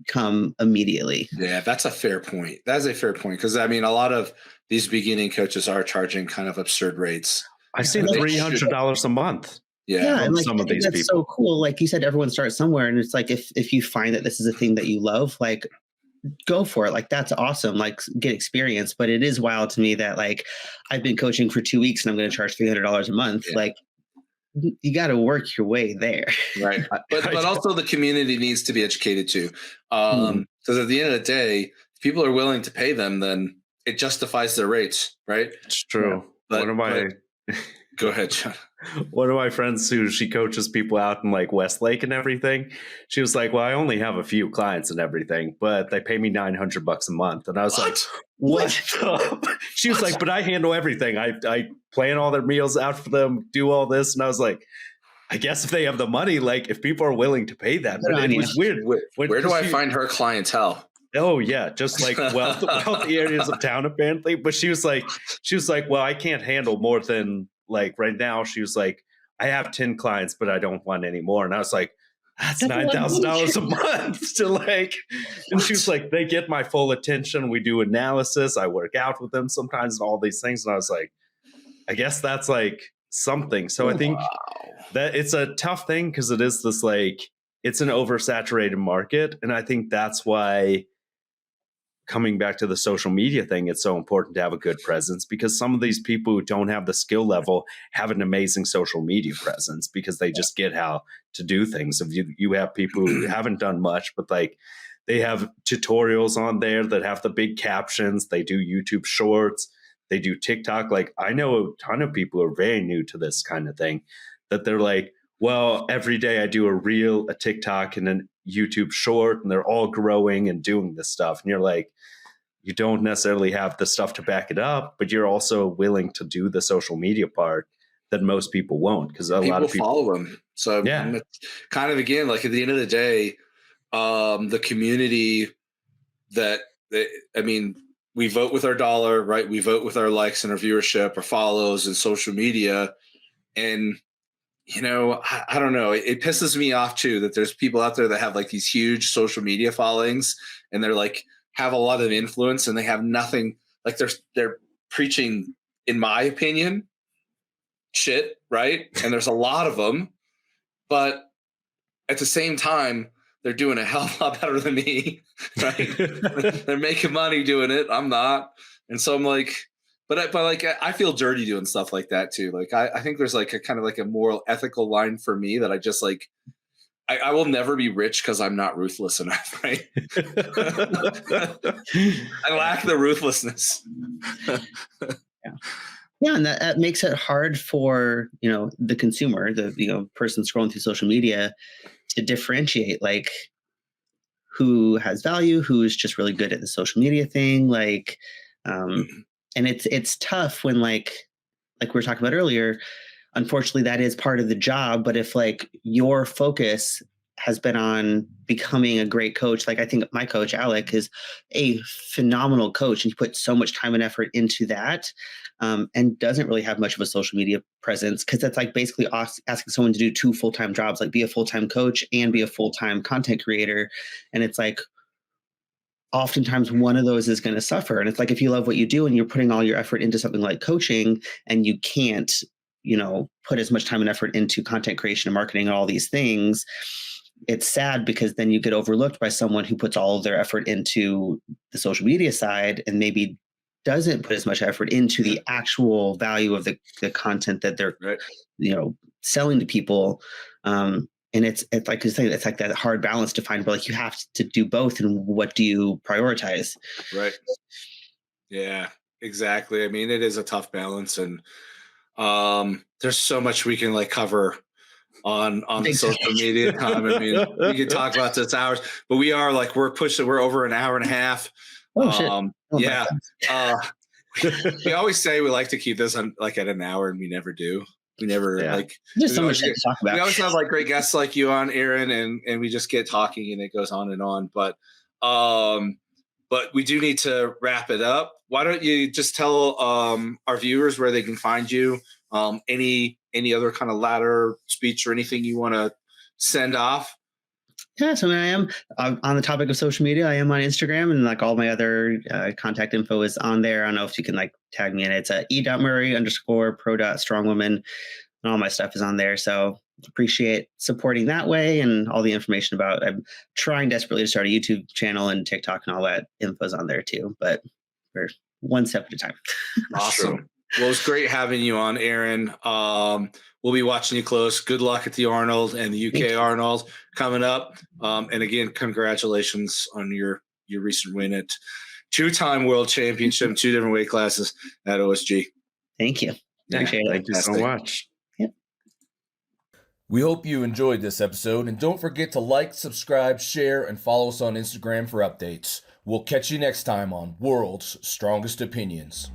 [SPEAKER 2] come immediately.
[SPEAKER 4] Yeah, that's a fair point. That's a fair point. Cause a lot of these beginning coaches are charging kind of absurd rates.
[SPEAKER 1] I've seen $300 a month.
[SPEAKER 2] Yeah, and some of these people. That's so cool. Like you said, everyone starts somewhere, and it's like if you find that this is a thing that you love, like go for it. Like that's awesome. Like get experience. But it is wild to me that like I've been coaching for 2 weeks and I'm going to charge $300 a month. Yeah. Like you got to work your way there.
[SPEAKER 4] Right. But also the community needs to be educated too. Because at the end of the day, if people are willing to pay them, then it justifies their rates, right?
[SPEAKER 1] It's true.
[SPEAKER 4] Yeah. Go ahead, John.
[SPEAKER 1] One of my friends she coaches people out in like Westlake and everything. She was like, well, I only have a few clients and everything, but they pay me $900 a month. And I was like, what? She was like, but I handle everything. I plan all their meals out for them, do all this. And I was like, I guess if they have the money, like if people are willing to pay that, but it was weird.
[SPEAKER 4] Where do I find her clientele?
[SPEAKER 1] Oh yeah, just like wealthy areas of town apparently. But she was like, well, I can't handle more than like right now. She was like, I have 10 clients, but I don't want any more. And I was like, that's $9,000 a month to like. And she was like, they get my full attention. We do analysis. I work out with them sometimes, and all these things. And I was like, I guess that's like something. So I think that it's a tough thing because it is this like, it's an oversaturated market. And I think that's why, coming back to the social media thing, it's so important to have a good presence, because some of these people who don't have the skill level have an amazing social media presence because they just get how to do things. If you have people who haven't done much, but like they have tutorials on there that have the big captions, they do YouTube shorts, they do TikTok. Like I know a ton of people who are very new to this kind of thing that they're like, well, every day I do a reel, a TikTok, and a YouTube short, and they're all growing and doing this stuff. And you're like, you don't necessarily have the stuff to back it up, but you're also willing to do the social media part that most people won't, because a lot of people
[SPEAKER 4] follow them. So yeah, kind of, again, like at the end of the day, the community I mean, we vote with our dollar, right? We vote with our likes and our viewership, our follows, and social media. And, you know, I don't know. It pisses me off too that there's people out there that have like these huge social media followings, and they're like, have a lot of influence, and they have nothing. Like they're preaching, in my opinion, shit, right? And there's a lot of them, but at the same time, they're doing a hell of a lot better than me, right? They're making money doing it. I'm not. And so I'm like, but I feel dirty doing stuff like that too. Like I think there's like a kind of like a moral, ethical line for me that I just like, I will never be rich because I'm not ruthless enough, right? I lack the ruthlessness.
[SPEAKER 2] Yeah, and that makes it hard for, you know, the consumer, the, you know, person scrolling through social media to differentiate like who has value, who is just really good at the social media thing. Like, and it's tough when like we were talking about earlier, unfortunately that is part of the job. But if like your focus has been on becoming a great coach, like I think my coach, Alec, is a phenomenal coach, and he put so much time and effort into that, and doesn't really have much of a social media presence, because that's like basically asking someone to do 2 full-time jobs, like be a full-time coach and be a full-time content creator. And it's like, oftentimes one of those is going to suffer. And it's like, if you love what you do and you're putting all your effort into something like coaching, and you can't, you know, put as much time and effort into content creation and marketing and all these things, it's sad, because then you get overlooked by someone who puts all of their effort into the social media side and maybe doesn't put as much effort into the actual value of the content that they're, you know, selling to people. And it's like you say, it's like that hard balance to find, but like you have to do both. And what do you prioritize?
[SPEAKER 4] Right. Yeah, exactly. I mean, it is a tough balance, and there's so much we can like cover on the social media time. I mean, we could talk about this hours, but we're over an hour and a half.
[SPEAKER 2] Oh, shit.
[SPEAKER 4] Yeah. We always say we like to keep this on like at an hour, and we never do. We never like,
[SPEAKER 2] there's so much to talk about.
[SPEAKER 4] We always have like great guests like you on, Erin, and we just get talking and it goes on and on. But we do need to wrap it up. Why don't you just tell our viewers where they can find you? Any other kind of ladder speech or anything you want to send off?
[SPEAKER 2] Yeah, so I am on the topic of social media. I am on Instagram, and like all my other contact info is on there. I don't know if you can like tag me in it. It's e.murray_pro.strongwoman, and all my stuff is on there. So appreciate supporting that way, and all the information about. I'm trying desperately to start a YouTube channel and TikTok, and all that info is on there too. But we're one step at a time.
[SPEAKER 4] Awesome. Well, it's great having you on, Erin. We'll be watching you close. Good luck at the Arnold and the UK Arnold coming up. And again, congratulations on your recent win at 2-time world championship, 2 different weight classes at OSG.
[SPEAKER 2] Thank you. Appreciate it.
[SPEAKER 1] Thank you so much.
[SPEAKER 2] Yep.
[SPEAKER 5] We hope you enjoyed this episode, and don't forget to like, subscribe, share, and follow us on Instagram for updates. We'll catch you next time on World's Strongest Opinions.